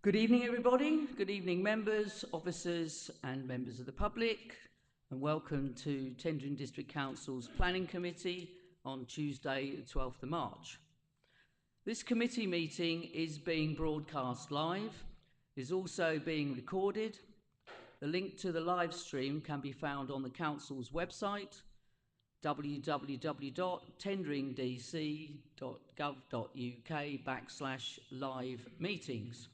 Good evening, everybody. Good evening, members, officers, and members of the public, and welcome to Tendring District Council's Planning Committee on Tuesday, the 12th of March. This committee meeting is being broadcast live, is also being recorded. The link to the live stream can be found on the Council's website, www.tendringdc.gov.uk/live meetings.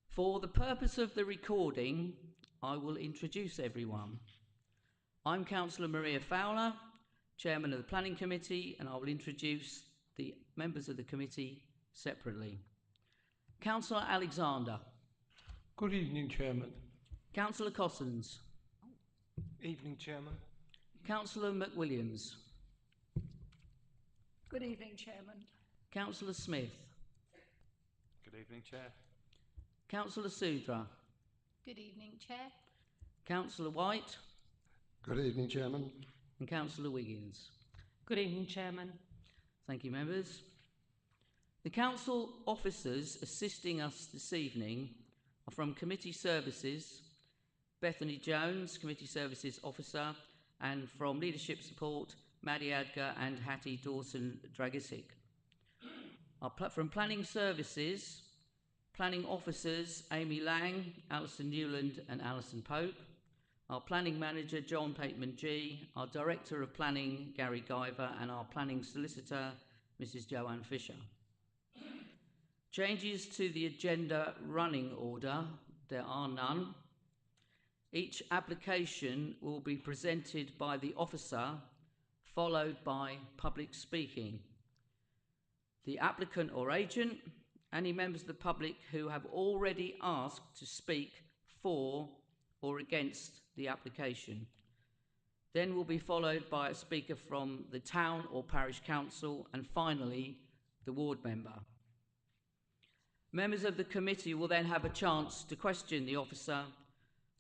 For the purpose of the recording, I will introduce everyone. I'm Councillor Maria Fowler, Chairman of the Planning Committee, and I will introduce the members of the committee separately. Councillor Alexander. Good evening, Chairman. Councillor Cossins. Evening, Chairman. Councillor McWilliams. Good evening, Chairman. Councillor Smith. Good evening, Chair. Councillor Sudra. Good evening, Chair. Councillor White. Good evening, Chairman. And Councillor Wiggins. Good evening, Chairman. Thank you, members. The Council officers assisting us this evening are from Committee Services, Bethany Jones, Committee Services Officer, and from Leadership Support, Maddie Adger and Hattie Dawson-Dragisic. From Planning Services, Planning Officers, Amy Lang, Alison Newland and Alison Pope. Our Planning Manager, John Pateman G. Our Director of Planning, Gary Guyver, and our Planning Solicitor, Mrs. Joanne Fisher. Changes to the agenda running order, there are none. Each application will be presented by the officer, followed by public speaking. The applicant or agent, any members of the public who have already asked to speak for or against the application. Then will be followed by a speaker from the town or parish council, and finally, the ward member. Members of the committee will then have a chance to question the officer.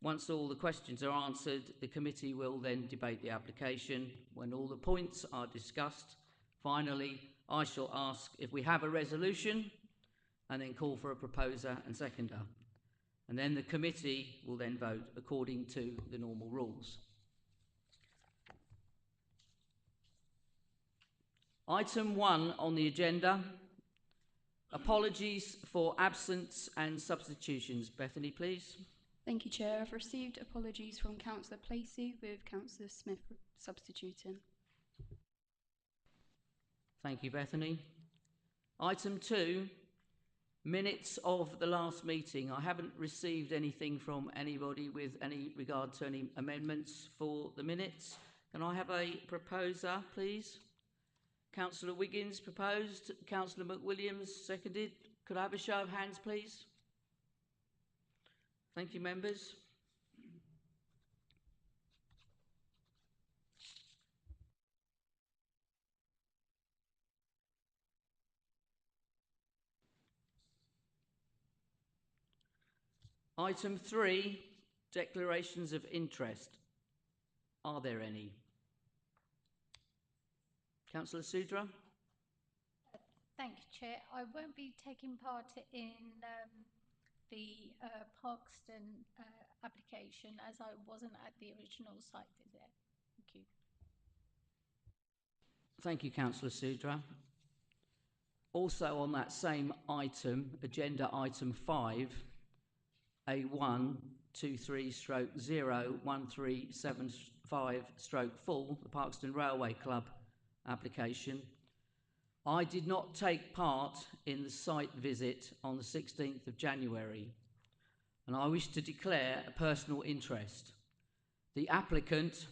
Once all the questions are answered, the committee will then debate the application. When all the points are discussed, finally, I shall ask if we have a resolution, and then call for a proposer and seconder. And then the committee will then vote according to the normal rules. Item 1 on the agenda, apologies for absence and substitutions. Bethany, please. Thank you, Chair. I've received apologies from Councillor Placey with Councillor Smith substituting. Thank you, Bethany. Item 2, minutes of the last meeting. I haven't received anything from anybody with any regard to any amendments for the minutes. Can I have a proposer, please? Councillor Wiggins proposed. Councillor McWilliams seconded. Could I have a show of hands, please? Thank you, members. Item 3, declarations of interest. Are there any? Councillor Sudra? Thank you, Chair. I won't be taking part in the Parkston application, as I wasn't at the original site visit. Thank you. Thank you, Councillor Sudra. Also on that same item, agenda item 5, A123/01375/full, the Parkston Railway Club application. I did not take part in the site visit on the 16th of January, and I wish to declare a personal interest. The applicant,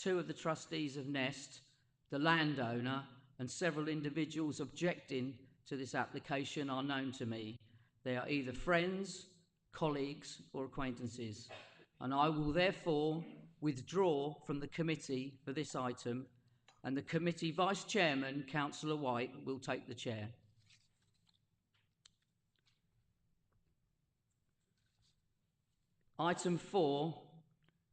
2 of the trustees of Nest, the landowner, and several individuals objecting to this application are known to me. They are either friends, colleagues, or acquaintances, and I will therefore withdraw from the committee for this item, and the committee vice chairman, Councillor White, will take the chair. Item 4,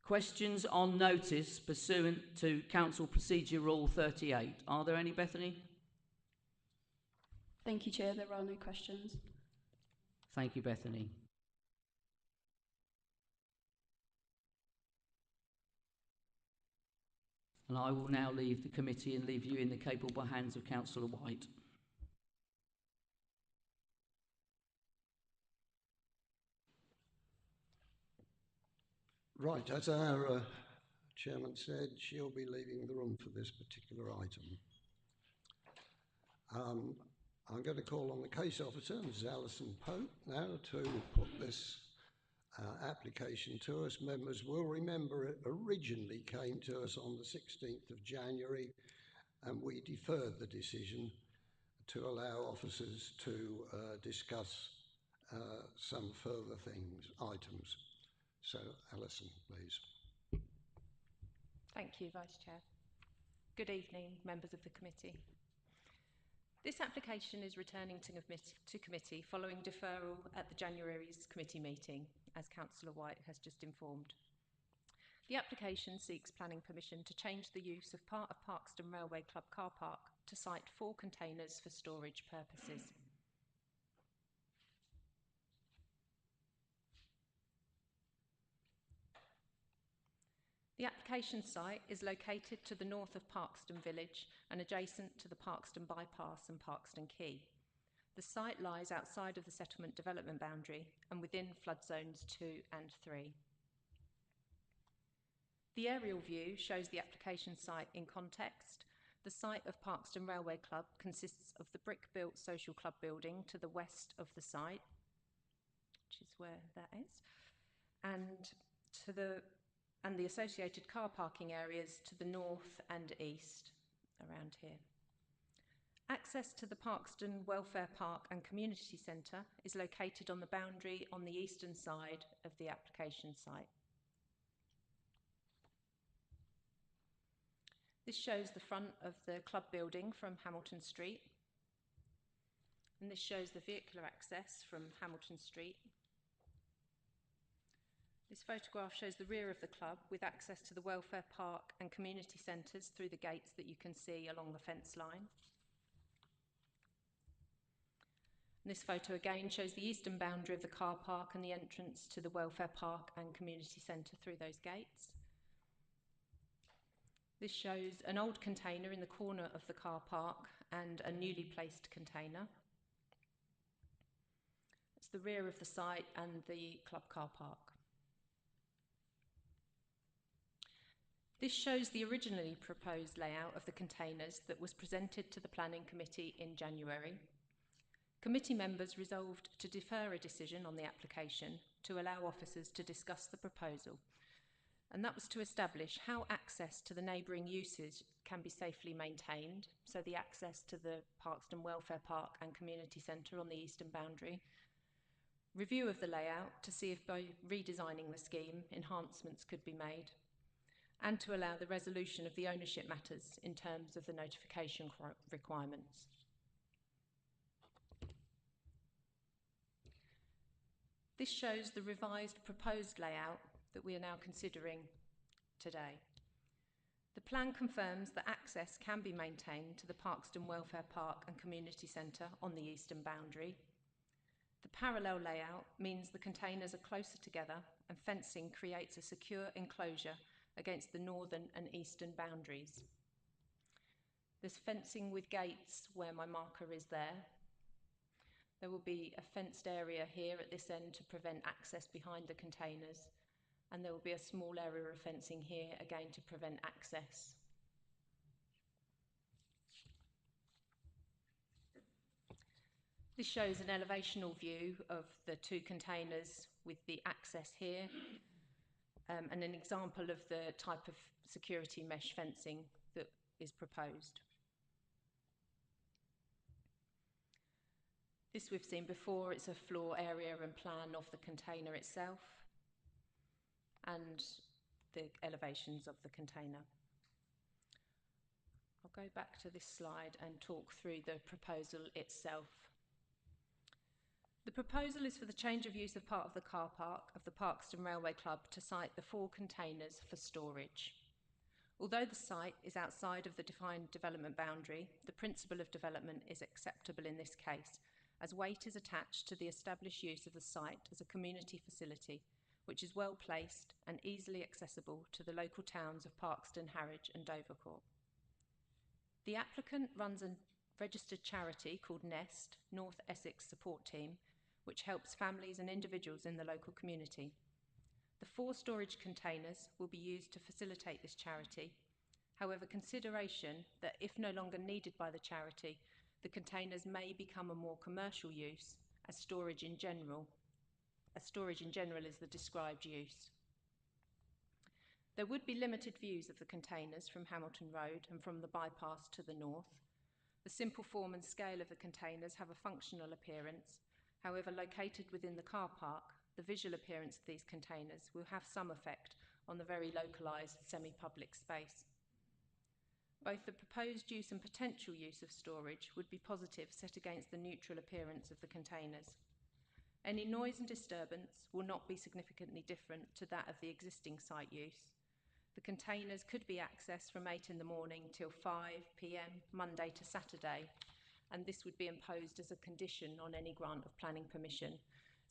questions on notice pursuant to Council Procedure Rule 38. Are there any, Bethany? Thank you, Chair. There are no questions. Thank you, Bethany. And I will now leave the committee and leave you in the capable hands of Councillor White. Right, as our chairman said, she'll be leaving the room for this particular item. I'm going to call on the case officer, Mrs. Alison Pope, now to put this application to us. Members will remember it originally came to us on the 16th of January and we deferred the decision to allow officers to discuss some further items. So, Alison, please. Thank you, Vice Chair. Good evening, members of the committee. This application is returning to committee following deferral at the January's committee meeting, as Councillor White has just informed. The application seeks planning permission to change the use of part of Parkston Railway Club car park to site 4 containers for storage purposes. The application site is located to the north of Parkston Village and adjacent to the Parkston Bypass and Parkston Quay. The site lies outside of the settlement development boundary and within flood zones 2 and 3. The aerial view shows the application site in context. The site of Parkston Railway Club consists of the brick-built social club building to the west of the site, which is where that is, and the associated car parking areas to the north and east, around here. Access to the Parkston Welfare Park and Community Centre is located on the boundary on the eastern side of the application site. This shows the front of the club building from Hamilton Street, and this shows the vehicular access from Hamilton Street. This photograph shows the rear of the club with access to the welfare park and community centres through the gates that you can see along the fence line. And this photo again shows the eastern boundary of the car park and the entrance to the welfare park and community centre through those gates. This shows an old container in the corner of the car park and a newly placed container. It's the rear of the site and the club car park. This shows the originally proposed layout of the containers that was presented to the Planning Committee in January. Committee members resolved to defer a decision on the application to allow officers to discuss the proposal, and that was to establish how access to the neighbouring uses can be safely maintained, so the access to the Parkston Welfare Park and Community Centre on the eastern boundary, review of the layout to see if by redesigning the scheme enhancements could be made, and to allow the resolution of the ownership matters in terms of the notification requirements. This shows the revised proposed layout that we are now considering today. The plan confirms that access can be maintained to the Parkston Welfare Park and Community Centre on the eastern boundary. The parallel layout means the containers are closer together and fencing creates a secure enclosure against the northern and eastern boundaries. There's fencing with gates where my marker is there. There will be a fenced area here at this end to prevent access behind the containers, and there will be a small area of fencing here again to prevent access. This shows an elevational view of the 2 containers with the access here, and an example of the type of security mesh fencing that is proposed. This we've seen before. It's a floor area and plan of the container itself and the elevations of the container. I'll go back to this slide and talk through the proposal itself. The proposal is for the change of use of part of the car park of the Parkston Railway Club to site the 4 containers for storage. Although the site is outside of the defined development boundary, the principle of development is acceptable in this case, as weight is attached to the established use of the site as a community facility, which is well placed and easily accessible to the local towns of Parkston, Harwich and Dovercourt. The applicant runs a registered charity called NEST, North Essex Support Team, which helps families and individuals in the local community. The 4 storage containers will be used to facilitate this charity. However, consideration that if no longer needed by the charity, the containers may become a more commercial use as storage in general is the described use. There would be limited views of the containers from Hamilton Road and from the bypass to the north. The simple form and scale of the containers have a functional appearance. However, located within the car park, the visual appearance of these containers will have some effect on the very localised semi-public space. Both the proposed use and potential use of storage would be positive set against the neutral appearance of the containers. Any noise and disturbance will not be significantly different to that of the existing site use. The containers could be accessed from 8 in the morning till 5 p.m, Monday to Saturday, and this would be imposed as a condition on any grant of planning permission,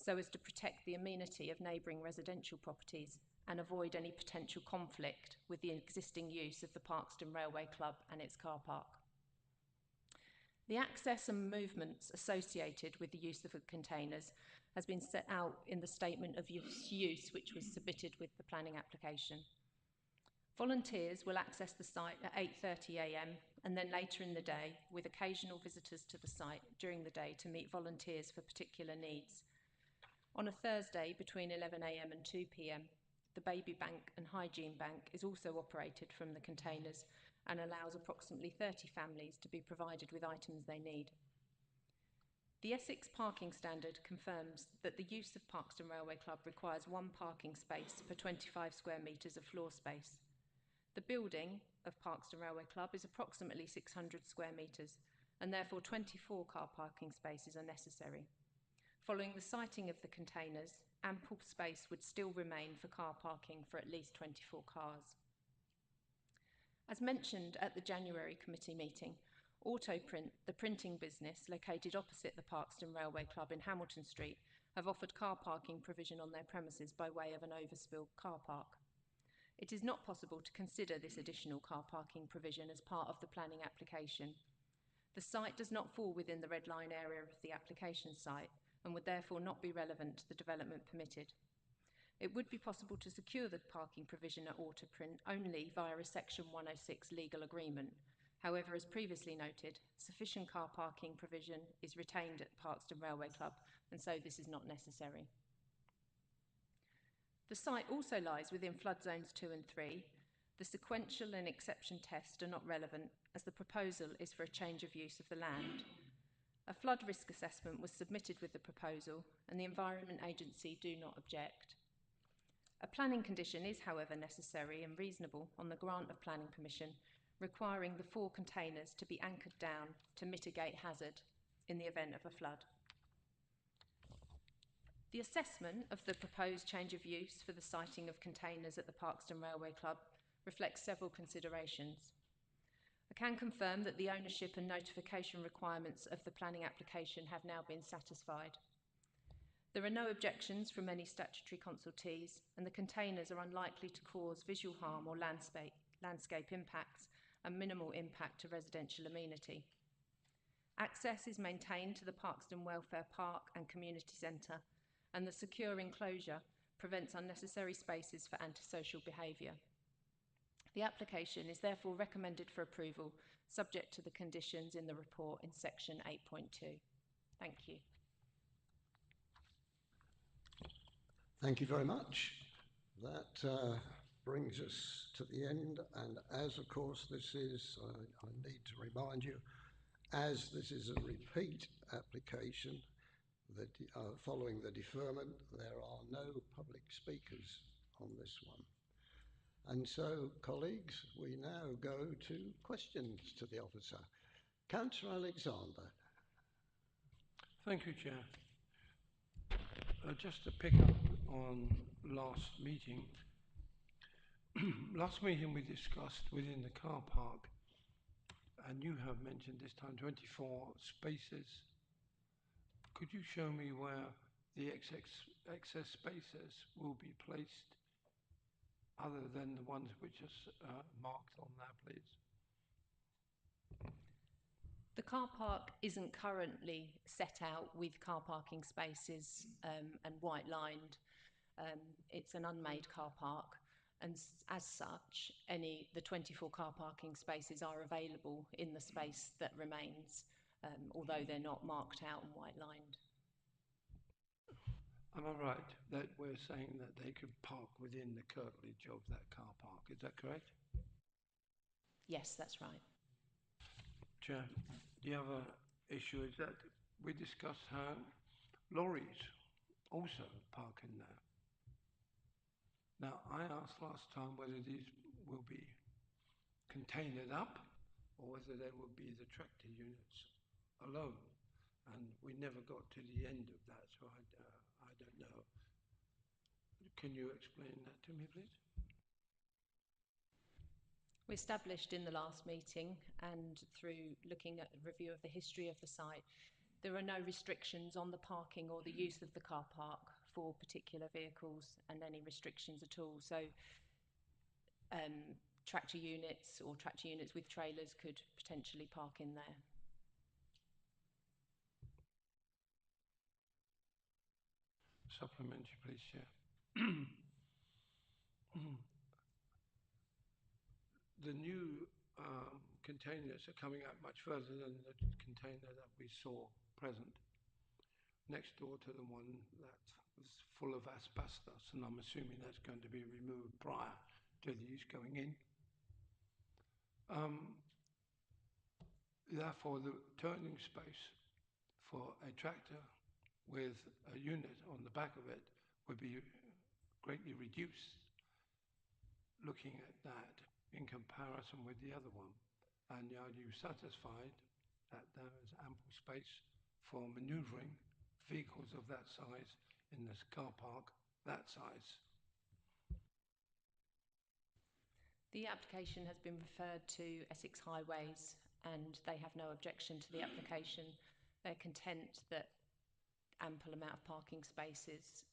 so as to protect the amenity of neighbouring residential properties and avoid any potential conflict with the existing use of the Parkston Railway Club and its car park. The access and movements associated with the use of the containers has been set out in the statement of use which was submitted with the planning application. Volunteers will access the site at 8:30 a.m. and then later in the day, with occasional visitors to the site during the day to meet volunteers for particular needs. On a Thursday between 11 a.m. and 2 p.m, the baby bank and hygiene bank is also operated from the containers and allows approximately 30 families to be provided with items they need. The Essex Parking Standard confirms that the use of Parkston Railway Club requires 1 parking space per 25 square metres of floor space. The building of Parkston Railway Club is approximately 600 square metres, and therefore 24 car parking spaces are necessary. Following the siting of the containers, ample space would still remain for car parking for at least 24 cars. As mentioned at the January committee meeting, Autoprint, the printing business located opposite the Parkston Railway Club in Hamilton Street, have offered car parking provision on their premises by way of an overspill car park. It is not possible to consider this additional car parking provision as part of the planning application. The site does not fall within the red line area of the application site and would therefore not be relevant to the development permitted. It would be possible to secure the parking provision at Autoprint only via a Section 106 legal agreement. However, as previously noted, sufficient car parking provision is retained at Parkston Railway Club, and so this is not necessary. The site also lies within flood zones 2 and 3. The sequential and exception tests are not relevant, as the proposal is for a change of use of the land. A flood risk assessment was submitted with the proposal, and the Environment Agency do not object. A planning condition is, however, necessary and reasonable on the grant of planning permission, requiring the 4 containers to be anchored down to mitigate hazard in the event of a flood. The assessment of the proposed change of use for the siting of containers at the Parkston Railway Club reflects several considerations. I can confirm that the ownership and notification requirements of the planning application have now been satisfied. There are no objections from any statutory consultees, and the containers are unlikely to cause visual harm or landscape impacts and minimal impact to residential amenity. Access is maintained to the Parkston Welfare Park and Community Centre, and the secure enclosure prevents unnecessary spaces for antisocial behaviour. The application is therefore recommended for approval, subject to the conditions in the report in section 8.2. Thank you. Thank you very much. That brings us to the end, and as of course this is, I need to remind you, as this is a repeat application, that following the deferment, there are no public speakers on this one. And so, colleagues, we now go to questions to the officer. Councillor Alexander. Thank you, Chair. Just to pick up on last meeting. Last meeting we discussed within the car park, and you have mentioned this time 24 spaces Could you show me where the excess spaces will be placed other than the ones which are marked on there, please? The car park isn't currently set out with car parking spaces and white lined. It's an unmade car park, and as such, the 24 car parking spaces are available in the space that remains, although they're not marked out and white lined. Am I right that we're saying that they could park within the curtilage of that car park? Is that correct? Yes, that's right. Chair, the other issue is that we discussed how lorries also park in there. Now, I asked last time whether these will be containered up or whether they will be the tractor units alone. And we never got to the end of that, so I don't know. Can you explain that to me, please? We established in the last meeting, and through looking at a review of the history of the site, there are no restrictions on the parking or the use of the car park for particular vehicles, and any restrictions at all. So tractor units or tractor units with trailers could potentially park in there. Supplementary, please, Chair. The new containers are coming out much further than the container that we saw present, next door to the one that was full of asbestos, and I'm assuming that's going to be removed prior to these going in. Therefore, the turning space for a tractor with a unit on the back of it would be greatly reduced, looking at that in comparison with the other one. And are you satisfied that there is ample space for manoeuvring vehicles of that size in this car park that size? The application has been referred to Essex Highways, and they have no objection to the application. They're content that ample amount of parking spaces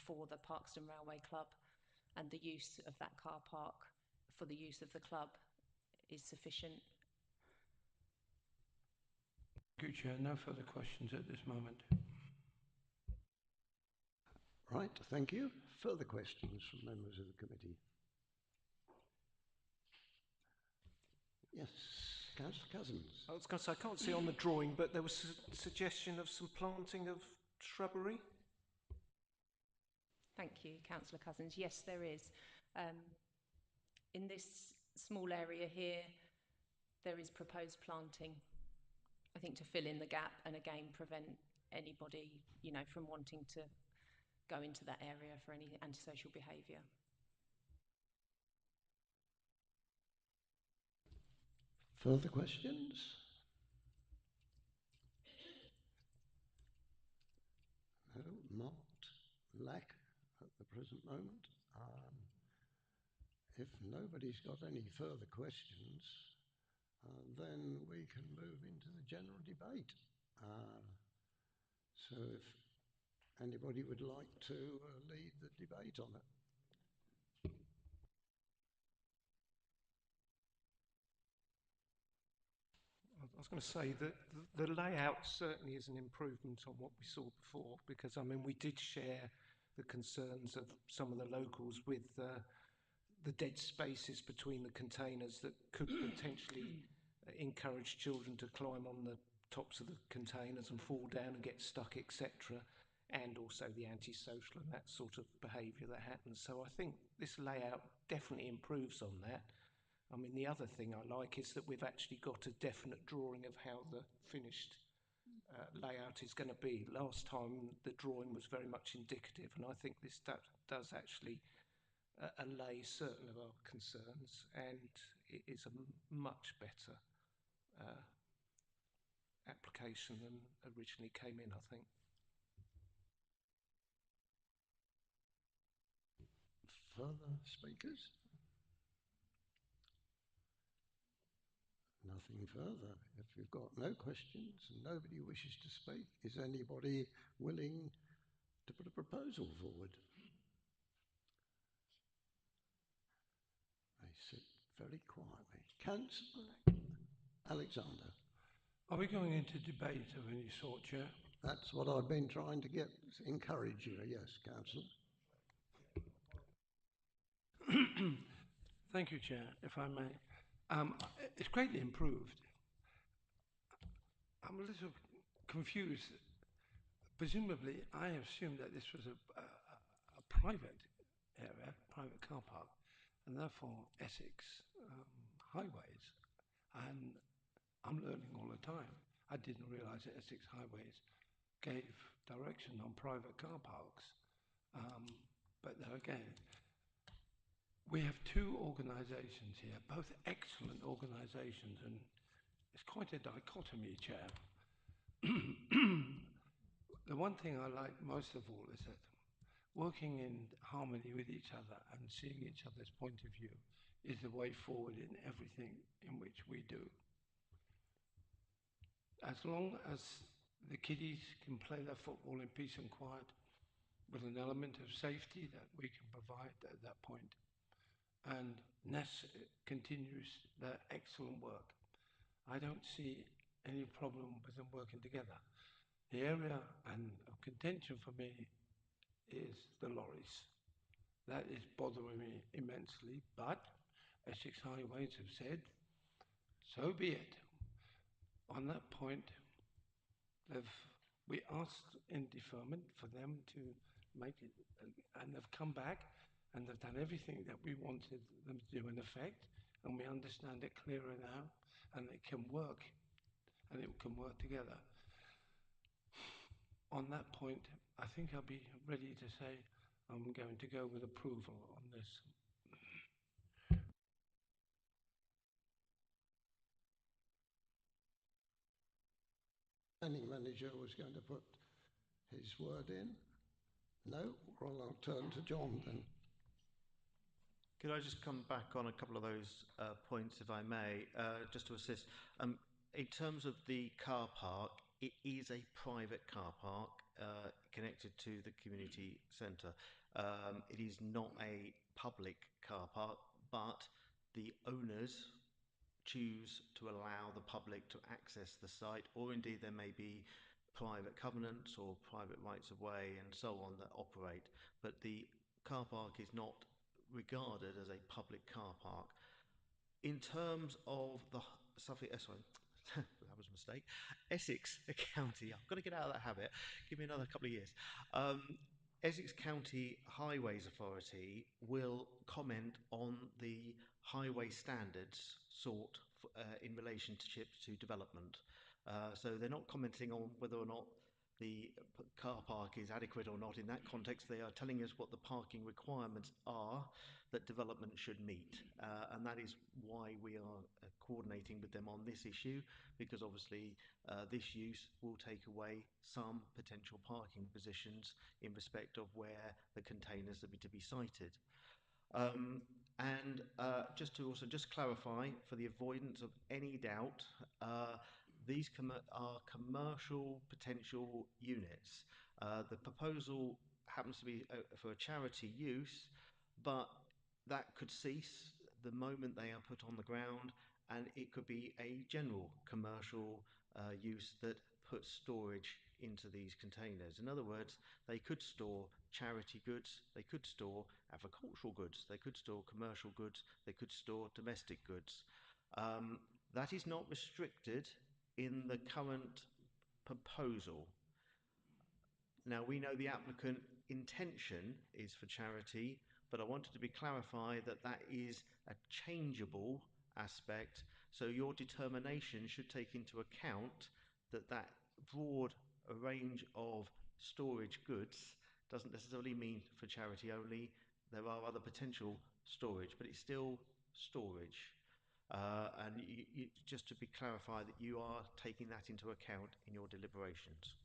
for the Parkston Railway Club and the use of that car park for the use of the club is sufficient. Good Chair, no further questions at this moment. Right, thank you. Further questions from members of the committee? Yes, Councillor Cousins. I was going to say, I can't see on the drawing, but there was a suggestion of some planting of shrubbery. Thank you, Councillor Cousins. Yes, there is. In this small area here, there is proposed planting, I think, to fill in the gap and again prevent anybody, from wanting to go into that area for any antisocial behaviour. Further questions? No, marked lack at the present moment. If nobody's got any further questions, then we can move into the general debate. So if anybody would like to lead the debate on it. I was going to say that the layout certainly is an improvement on what we saw before, because, we did share the concerns of some of the locals with the dead spaces between the containers that could potentially encourage children to climb on the tops of the containers and fall down and get stuck, etc., and also the antisocial and that sort of behaviour that happens. So I think this layout definitely improves on that. The other thing I like is that we've actually got a definite drawing of how the finished layout is going to be. Last time the drawing was very much indicative, and I think this does actually allay certain of our concerns, and it is a much better application than originally came in, I think. Further speakers? nothing further. If you've got no questions and nobody wishes to speak, is anybody willing to put a proposal forward? They sit very quietly. Councillor Alexander. Are we going into debate of any sort, Chair? That's what I've been trying to encourage you. Yes, Councillor. Thank you, Chair, if I may. It's greatly improved. I'm a little confused. Presumably, I assumed that this was a private area, private car park, and therefore Essex Highways. And I'm learning all the time. I didn't realise that Essex Highways gave direction on private car parks. But there again, we have two organisations here, both excellent organisations, and it's quite a dichotomy, Chair. The one thing I like most of all is that working in harmony with each other and seeing each other's point of view is the way forward in everything in which we do. As long as the kiddies can play their football in peace and quiet with an element of safety that we can provide at that point, and Ness continues their excellent work, I don't see any problem with them working together. The area and of contention for me is the lorries. That is bothering me immensely, but Essex Highways have said, so be it. On that point, we asked in deferment for them to make it, and they've come back and they've done everything that we wanted them to do in effect, and we understand it clearer now, and it can work, and it can work together. On that point, I think I'll be ready to say I'm going to go with approval on this. Planning manager was going to put his word in. No? Well, I'll turn to John then. Could I just come back on a couple of those points, if I may, just to assist? In terms of the car park, it is a private car park connected to the community centre. It is not a public car park, but the owners choose to allow the public to access the site, or indeed there may be private covenants or private rights of way and so on that operate, but the car park is not regarded as a public car park. In terms of the Suffolk, sorry, that was a mistake, Essex County, I've got to get out of that habit, give me another couple of years. Essex County Highways Authority will comment on the highway standards sought in relationship to development. So they're not commenting on whether or not the car park is adequate or not. In that context, they are telling us what the parking requirements are that development should meet. And that is why we are coordinating with them on this issue, because obviously this use will take away some potential parking positions in respect of where the containers are to be sited. And just to also just clarify, for the avoidance of any doubt, these are commercial potential units. The proposal happens to be for a charity use, but that could cease the moment they are put on the ground, and it could be a general commercial use that puts storage into these containers. In other words, they could store charity goods, they could store agricultural goods, they could store commercial goods, they could store domestic goods. That is not restricted in the current proposal. Now, we know the applicant intention is for charity, but I wanted to be clarified that that is a changeable aspect, so your determination should take into account that that broad range of storage goods doesn't necessarily mean for charity only. There are other potential storage, but it's still storage. And just to be clarified that you are taking that into account in your deliberations.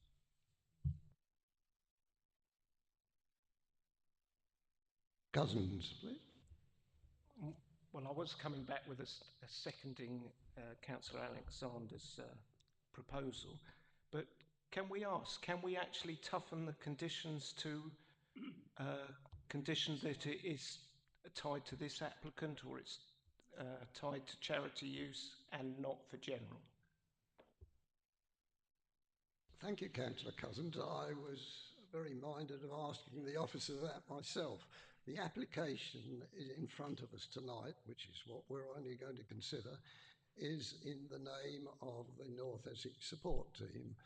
Cousins, please. Well, I was coming back with a seconding Councillor Alexander's proposal, but can we ask, can we actually toughen the conditions to condition that it is tied to this applicant, or it's tied to charity use and not for general? Thank you, Councillor Cousins. I was very minded of asking the officer that myself. The application is in front of us tonight, which is what we're only going to consider, is in the name of the North Essex Support Team,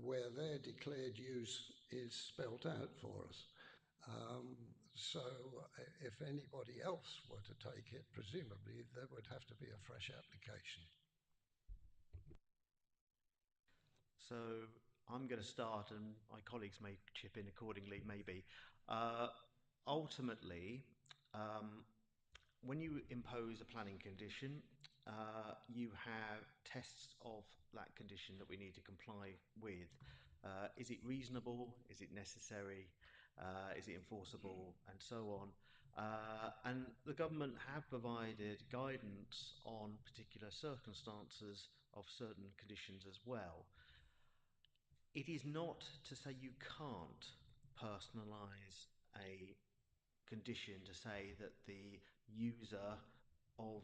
where their declared use is spelt out for us. So if anybody else were to take it, presumably there would have to be a fresh application. So I'm going to start, and my colleagues may chip in accordingly, maybe. Ultimately, when you impose a planning condition, you have tests of that condition that we need to comply with. Is it reasonable? Is it necessary? Is it enforceable? And so on. And the government have provided guidance on particular circumstances of certain conditions as well. It is not to say you can't personalise a condition to say that the user of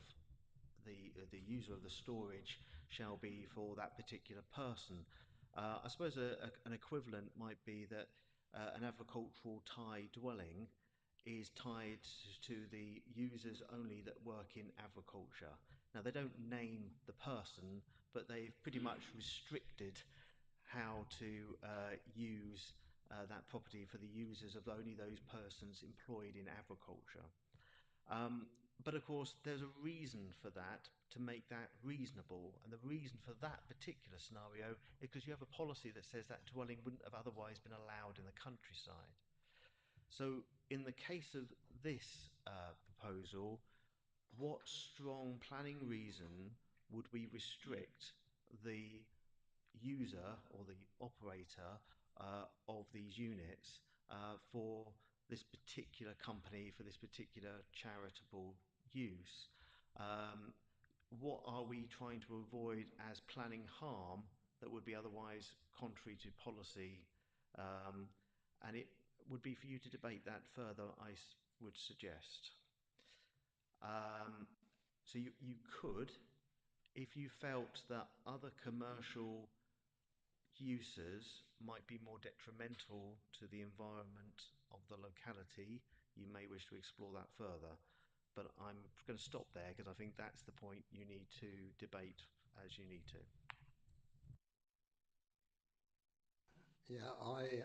the user of the storage shall be for that particular person. I suppose an equivalent might be that an agricultural tie dwelling is tied to the users only that work in agriculture. Now, they don't name the person, but they've pretty much restricted how to use that property for the users of only those persons employed in agriculture. But of course, there's a reason for that, to make that reasonable. And the reason for that particular scenario is because you have a policy that says that dwelling wouldn't have otherwise been allowed in the countryside. So in the case of this proposal, what strong planning reason would we restrict the user or the operator of these units for this particular company, for this particular charitable use? What are we trying to avoid as planning harm that would be otherwise contrary to policy? And it would be for you to debate that further, I would suggest. So you could, if you felt that other commercial uses might be more detrimental to the environment of the locality, you may wish to explore that further. But I'm going to stop there because I think that's the point you need to debate as you need to. Yeah, I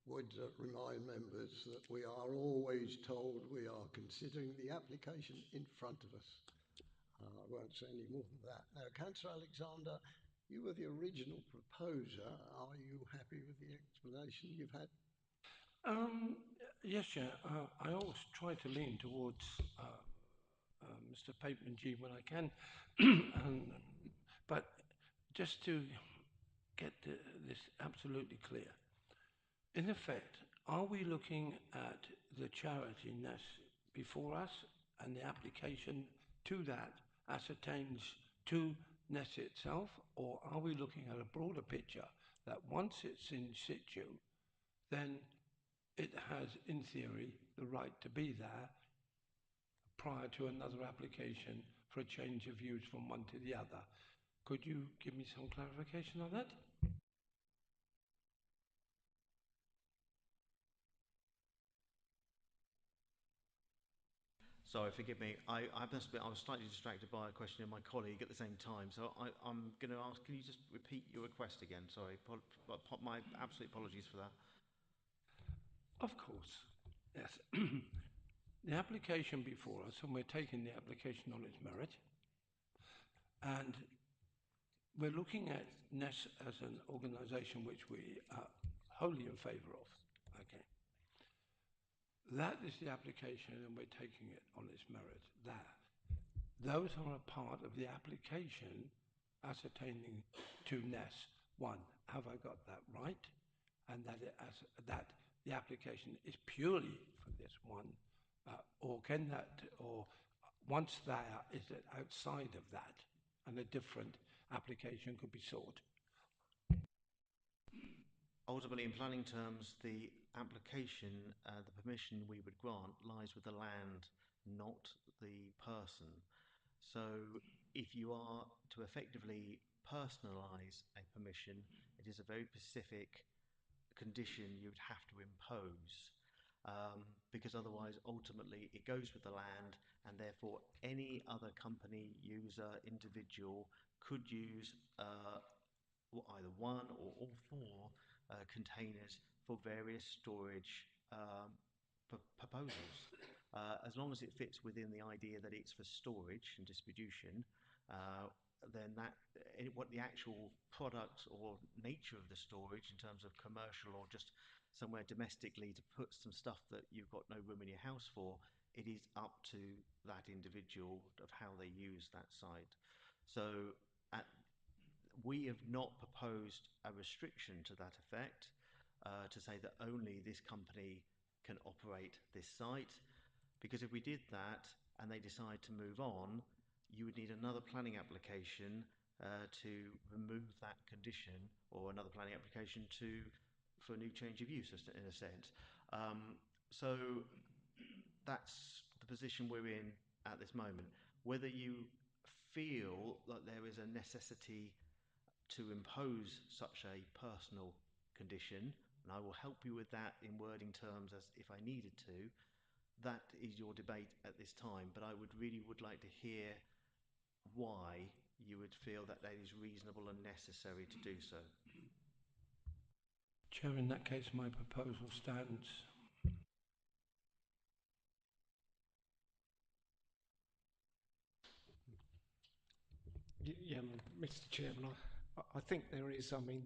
would remind members that we are always told we are considering the application in front of us. I won't say any more than that. Now, Councillor Alexander, you were the original proposer. Are you happy with the explanation you've had? Yes, Chair. I always try to lean towards Mr. Pateman-G when I can. But just to get this absolutely clear, in effect, are we looking at the charityness before us and the application to that ascertains to NES itself, or are we looking at a broader picture that once it's in situ, then it has, in theory, the right to be there prior to another application for a change of use from one to the other? Could you give me some clarification on that? Sorry, forgive me. I was slightly distracted by a question of my colleague at the same time. So I'm going to ask, can you just repeat your request again? Sorry, my absolute apologies for that. Of course, yes. The application before us, and we're taking the application on its merit, and we're looking at NES as an organisation which we are wholly in favour of. Okay. That is the application, and we're taking it on its merit. Those are a part of the application ascertaining to NES. One, have I got that right? And that the application is purely for this one, or once that is outside of that, and a different application could be sought. Ultimately, in planning terms, the application, the permission we would grant lies with the land, not the person. So if you are to effectively personalise a permission, it is a very specific condition you would have to impose, because otherwise, ultimately, it goes with the land, and therefore any other company, user, individual could use either one or all four containers for various storage proposals. As long as it fits within the idea that it's for storage and distribution, then what the actual product or nature of the storage in terms of commercial or just somewhere domestically to put some stuff that you've got no room in your house for, it is up to that individual of how they use that site. So we have not proposed a restriction to that effect, to say that only this company can operate this site, because if we did that and they decide to move on, you would need another planning application to remove that condition, or another planning application for a new change of use, in a sense. So that's the position we're in at this moment. Whether you feel that there is a necessity to impose such a personal condition, and I will help you with that in wording terms as if I needed to, that is your debate at this time, but I would like to hear why you would feel that that is reasonable and necessary to do so. Chair, in that case, my proposal stands. Yeah, Mr. Chairman, I think there is, I mean,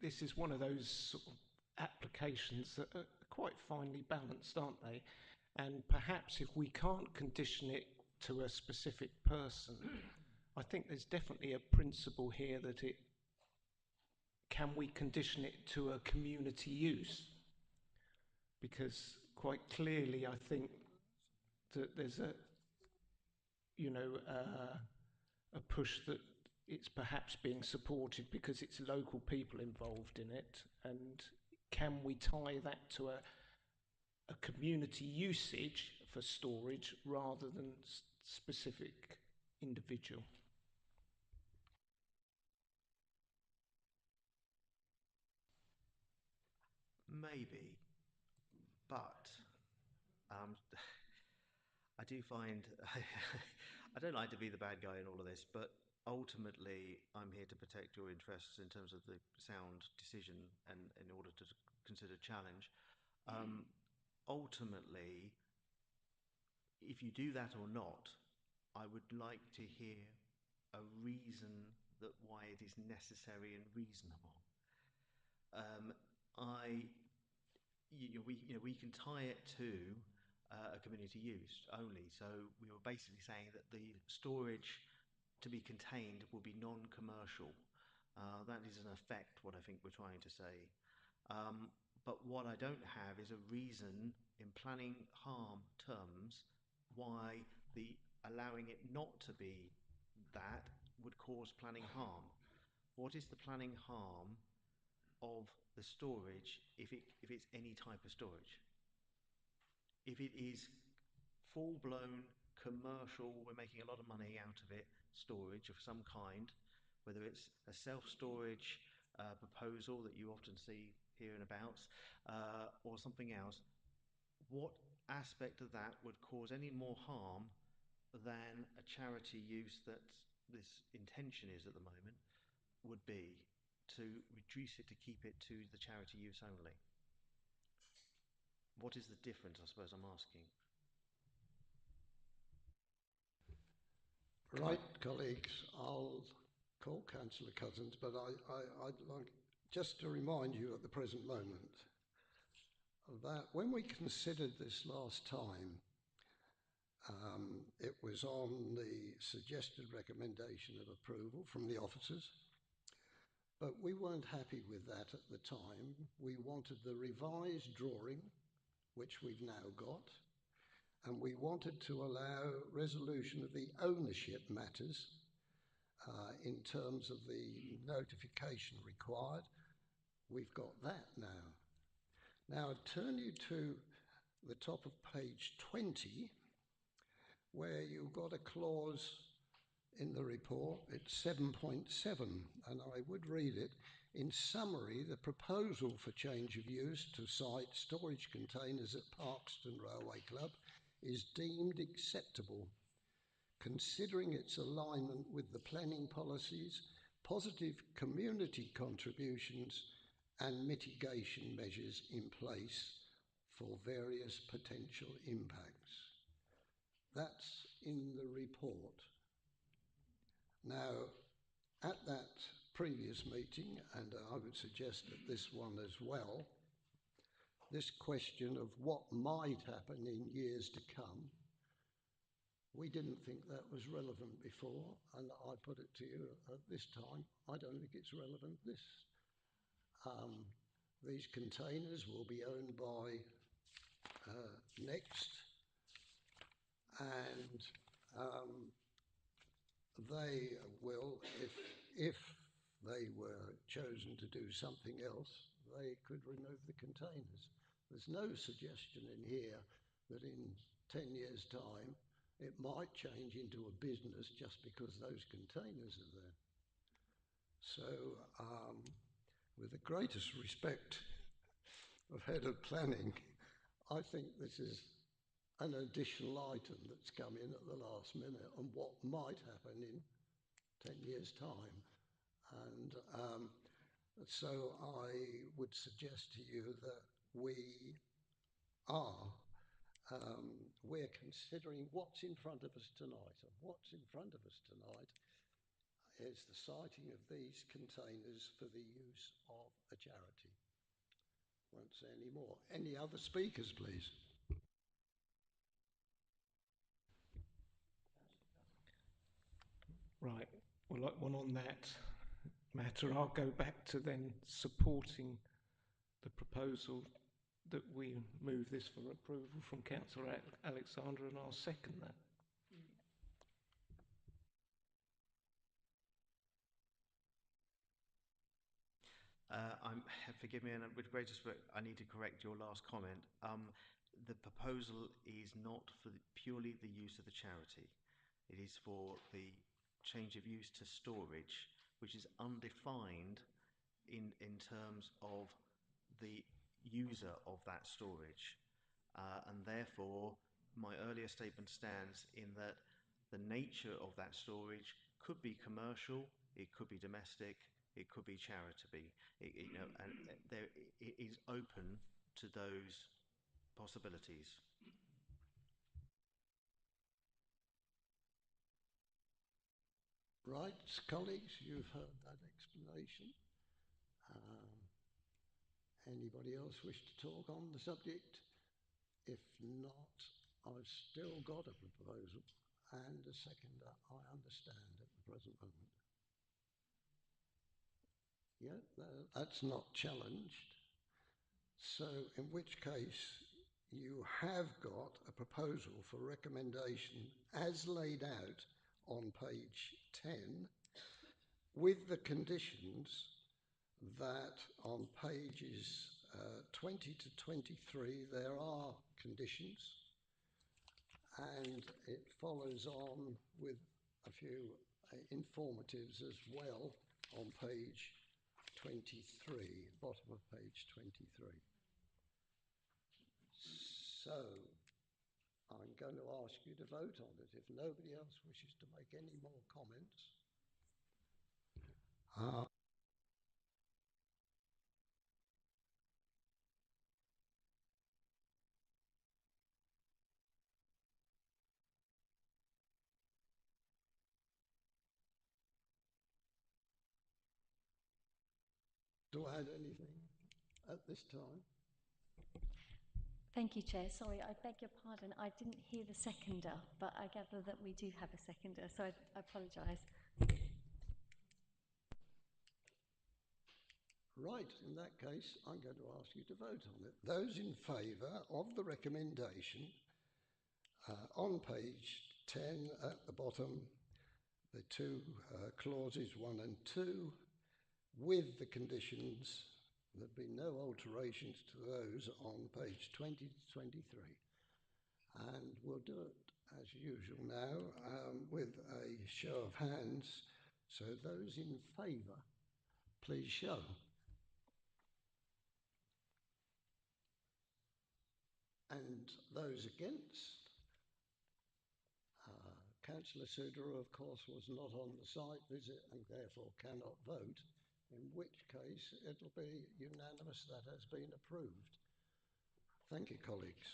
this is one of those sort of applications that are quite finely balanced, aren't they? And perhaps if we can't condition it to a specific person, I think there's definitely a principle here that can we condition it to a community use? Because quite clearly, I think that there's a push that it's perhaps being supported because it's local people involved in it, and can we tie that to a community usage for storage rather than specific individual? Maybe, but I do find I don't like to be the bad guy in all of this, but ultimately I'm here to protect your interests in terms of the sound decision and in order to consider challenge. Ultimately, if you do that or not, I would like to hear a reason that why it is necessary and reasonable. We can tie it to a community use only. So we were basically saying that the storage to be contained will be non-commercial. That is in effect what I think we're trying to say. But what I don't have is a reason in planning harm terms why the allowing it not to be that would cause planning harm. What is the planning harm of the storage if it's any type of storage? If it is full-blown commercial, we're making a lot of money out of it, storage of some kind, whether it's a self-storage proposal that you often see here and abouts, or something else, what aspect of that would cause any more harm than a charity use that this intention is at the moment would be, to reduce it, to keep it to the charity use only? What is the difference, I suppose I'm asking? Right, colleagues, I'll call Councillor Cousins, but I'd like just to remind you at the present moment that when we considered this last time, it was on the suggested recommendation of approval from the officers, but we weren't happy with that at the time. We wanted the revised drawing, which we've now got, and we wanted to allow resolution of the ownership matters in terms of the notification required. We've got that now. Now, I turn you to the top of page 20, where you've got a clause in the report. It's 7.7, and I would read it. In summary, the proposal for change of use to site storage containers at Parkston Railway Club is deemed acceptable, considering its alignment with the planning policies, positive community contributions and mitigation measures in place for various potential impacts. That's in the report. Now, at that previous meeting, and I would suggest at this one as well, this question of what might happen in years to come, we didn't think that was relevant before, and I put it to you at this time, I don't think it's relevant this. These containers will be owned by Next, and they will, if they were chosen to do something else, they could remove the containers. There's no suggestion in here that in 10 years' time it might change into a business just because those containers are there. So, with the greatest respect of Head of Planning, I think this is an additional item that's come in at the last minute on what might happen in 10 years' time. And so I would suggest to you that we're considering what's in front of us tonight. And what's in front of us tonight is the siting of these containers for the use of a charity. Won't say any more. Any other speakers, please? Right. Well, on that matter, I'll go back to then supporting the proposal that we move this for approval from Councillor Alexander, and I'll second that. Forgive me, and with great respect, I need to correct your last comment. The proposal is not for purely the use of the charity. It is for the change of use to storage, which is undefined in terms of the user of that storage. And therefore, my earlier statement stands in that the nature of that storage could be commercial, it could be domestic, it could be charitable. It is open to those possibilities. Right, colleagues, you've heard that explanation. Anybody else wish to talk on the subject? If not, I've still got a proposal and a seconder, I understand, at the present moment. Yeah, that's not challenged. So in which case, you have got a proposal for recommendation as laid out on page 10, with the conditions that on pages 20 to 23 there are conditions, and it follows on with a few informatives as well on page 23, bottom of page 23. So I'm going to ask you to vote on it if nobody else wishes to make any more comments. To add anything at this time? Thank you, Chair. Sorry, I beg your pardon. I didn't hear the seconder, but I gather that we do have a seconder, so I apologise. Right, in that case, I'm going to ask you to vote on it. Those in favour of the recommendation On page 10 at the bottom, the two clauses 1 and 2, with the conditions, there'd be no alterations to those on page 20 to 23. And we'll do it as usual now with a show of hands. So those in favour, please show. And those against? Councillor Suder, of course, was not on the site visit and therefore cannot vote, in which case it'll be unanimous that has been approved. Thank you, colleagues.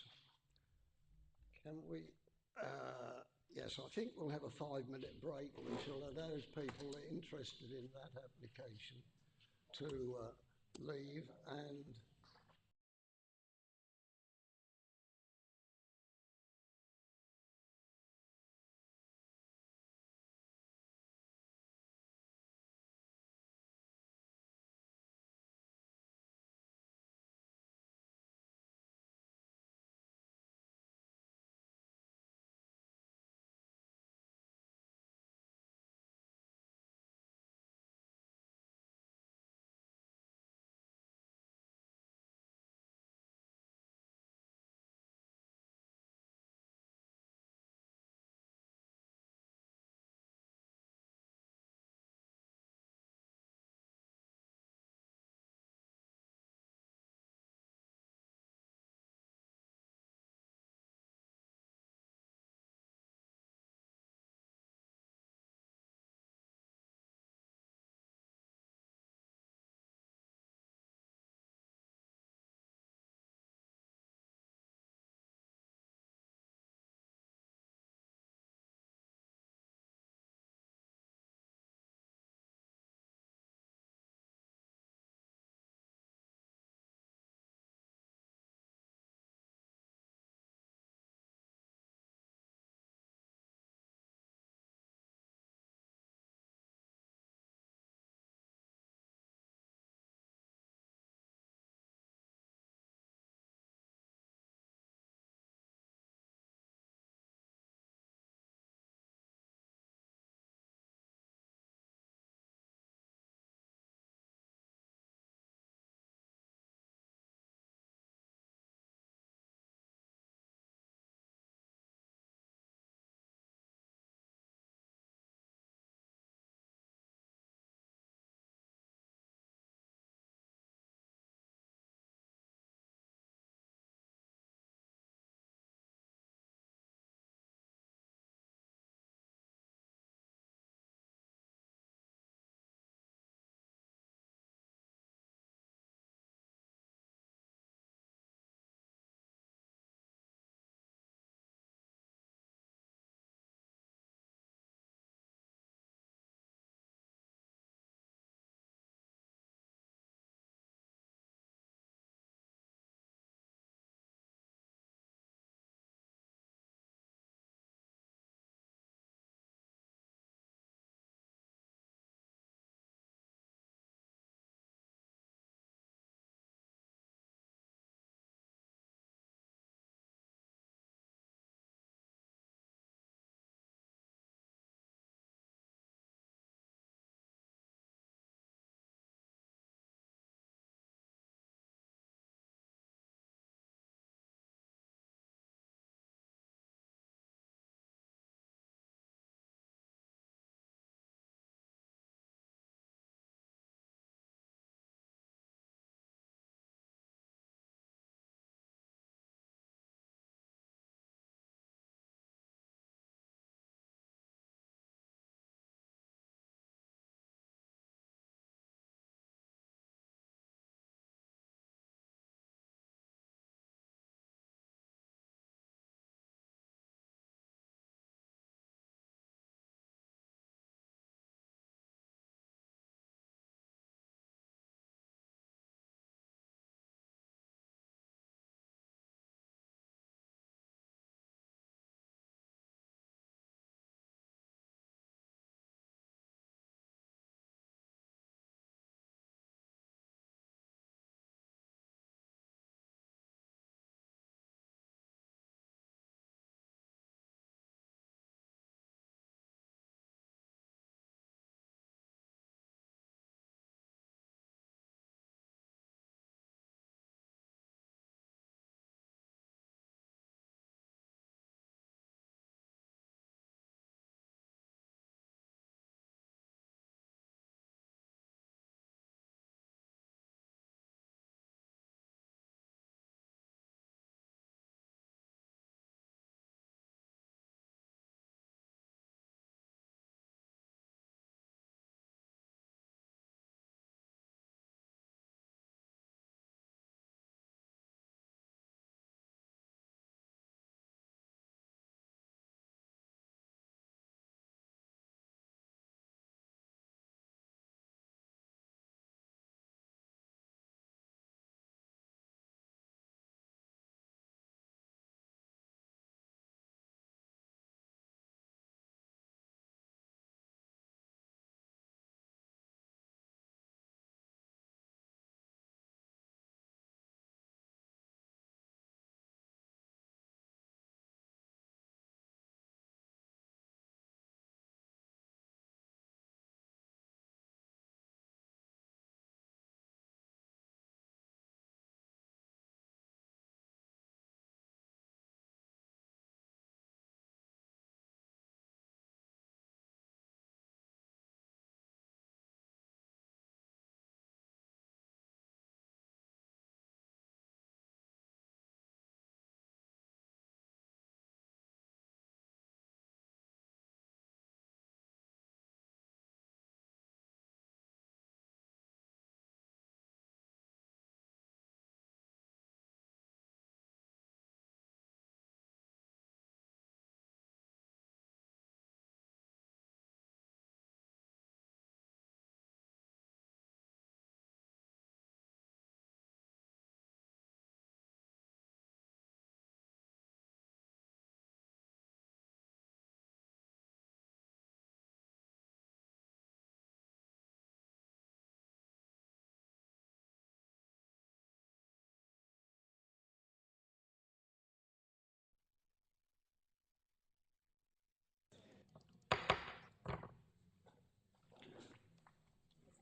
Can we, yes, I think we'll have a 5-minute break. We shall allow those people interested in that application to leave and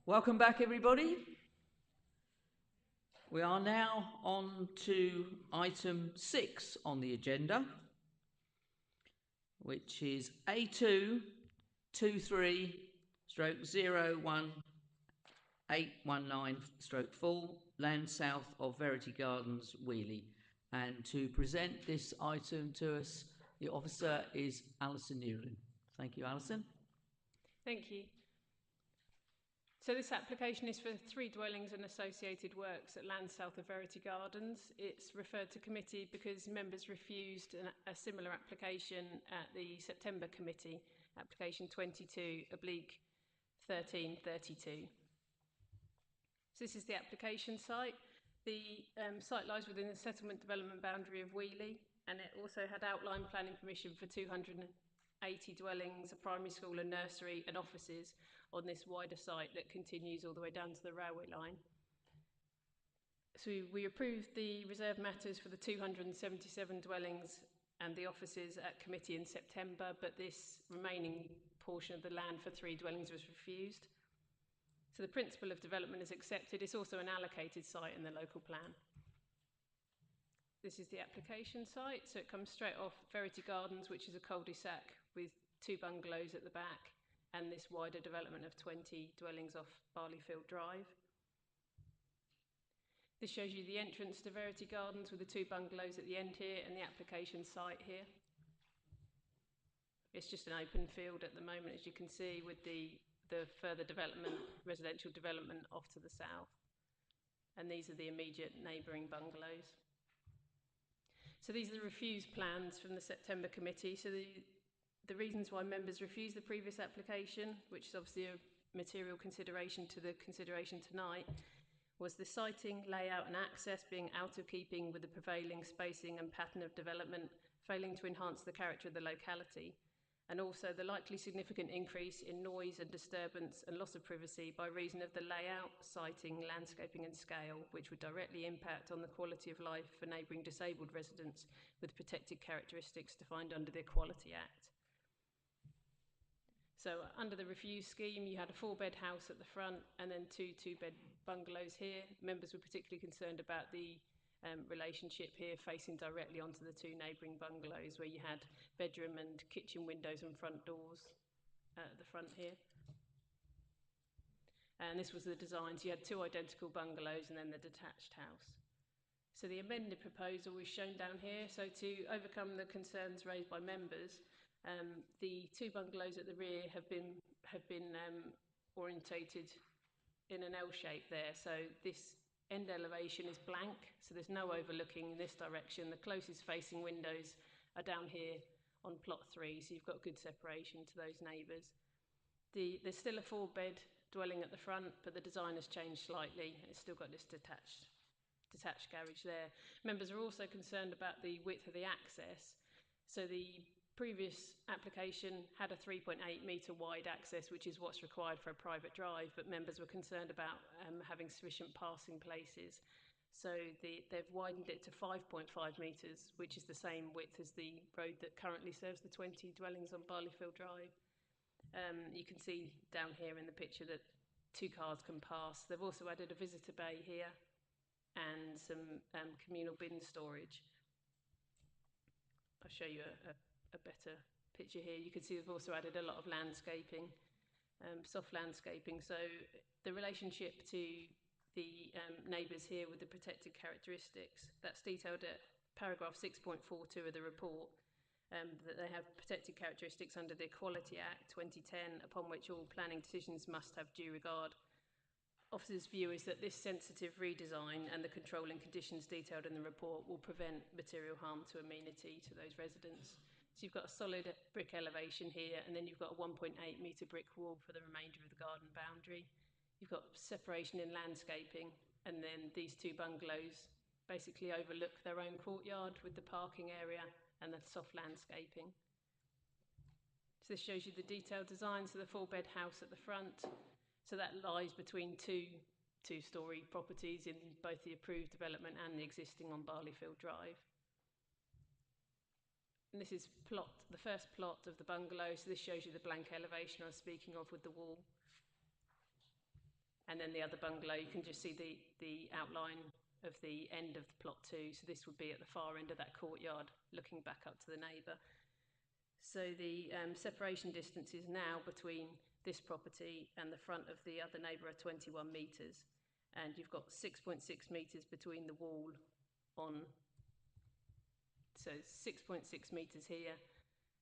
Welcome back, everybody. We are now on to item 6 on the agenda, which is A2 23/01819/full, land south of Verity Gardens, Wheelie. And to present this item to us, the officer is Alison Newlin. Thank you, Alison. Thank you. So this application is for 3 dwellings and associated works at land south of Verity Gardens. It's referred to committee because members refused a similar application at the September committee, application 22/1332. So this is the application site. The site lies within the settlement development boundary of Wheelie, and it also had outline planning permission for 280 dwellings, a primary school, a nursery and offices on this wider site that continues all the way down to the railway line. So we approved the reserve matters for the 277 dwellings and the offices at committee in September, but this remaining portion of the land for 3 dwellings was refused. So the principle of development is accepted. It's also an allocated site in the local plan. This is the application site. So it comes straight off Verity Gardens, which is a cul-de-sac with 2 bungalows at the back and this wider development of 20 dwellings off Barleyfield Drive. This shows you the entrance to Verity Gardens with the 2 bungalows at the end here and the application site here. It's just an open field at the moment, as you can see, with the further development, residential development off to the south. And these are the immediate neighbouring bungalows. So these are the refused plans from the September committee. So the reasons why members refused the previous application, which is obviously a material consideration to the consideration tonight, was the siting, layout and access being out of keeping with the prevailing spacing and pattern of development, failing to enhance the character of the locality, and also the likely significant increase in noise and disturbance and loss of privacy by reason of the layout, siting, landscaping and scale, which would directly impact on the quality of life for neighbouring disabled residents with protected characteristics defined under the Equality Act. So under the refuse scheme, you had a 4-bed house at the front and then 2 2-bed bungalows here. Members were particularly concerned about the relationship here facing directly onto the 2 neighbouring bungalows where you had bedroom and kitchen windows and front doors at the front here. And this was the design. So you had 2 identical bungalows and then the detached house. So the amended proposal is shown down here. So to overcome the concerns raised by members, the 2 bungalows at the rear have been orientated in an L shape there. So this end elevation is blank, so there's no overlooking in this direction. The closest facing windows are down here on plot 3, so you've got good separation to those neighbours. There's still a 4-bed dwelling at the front, but the design has changed slightly. It's still got this detached garage there. Members are also concerned about the width of the access. So the previous application had a 3.8 metre wide access, which is what's required for a private drive, but members were concerned about having sufficient passing places. So they've widened it to 5.5 metres, which is the same width as the road that currently serves the 20 dwellings on Barleyfield Drive. You can see down here in the picture that 2 cars can pass. They've also added a visitor bay here and some communal bin storage. I'll show you a better picture here. You can see they've also added a lot of landscaping, soft landscaping. So the relationship to the neighbours here with the protected characteristics, that's detailed at paragraph 6.42 of the report, that they have protected characteristics under the Equality Act 2010, upon which all planning decisions must have due regard. Officers' view is that this sensitive redesign and the controlling conditions detailed in the report will prevent material harm to amenity to those residents. So you've got a solid brick elevation here, and then you've got a 1.8 metre brick wall for the remainder of the garden boundary. You've got separation in landscaping, and then these 2 bungalows basically overlook their own courtyard with the parking area and the soft landscaping. So this shows you the detailed design. So the 4-bed house at the front. So that lies between 2 2-storey properties in both the approved development and the existing on Barleyfield Drive. And this is the first plot of the bungalow. So this shows you the blank elevation I was speaking of with the wall. And then the other bungalow, you can just see the outline of the end of the plot 2. So this would be at the far end of that courtyard, looking back up to the neighbour. So the separation distances now between this property and the front of the other neighbour are 21 metres. And you've got 6.6 metres between the wall on, so 6.6 metres here,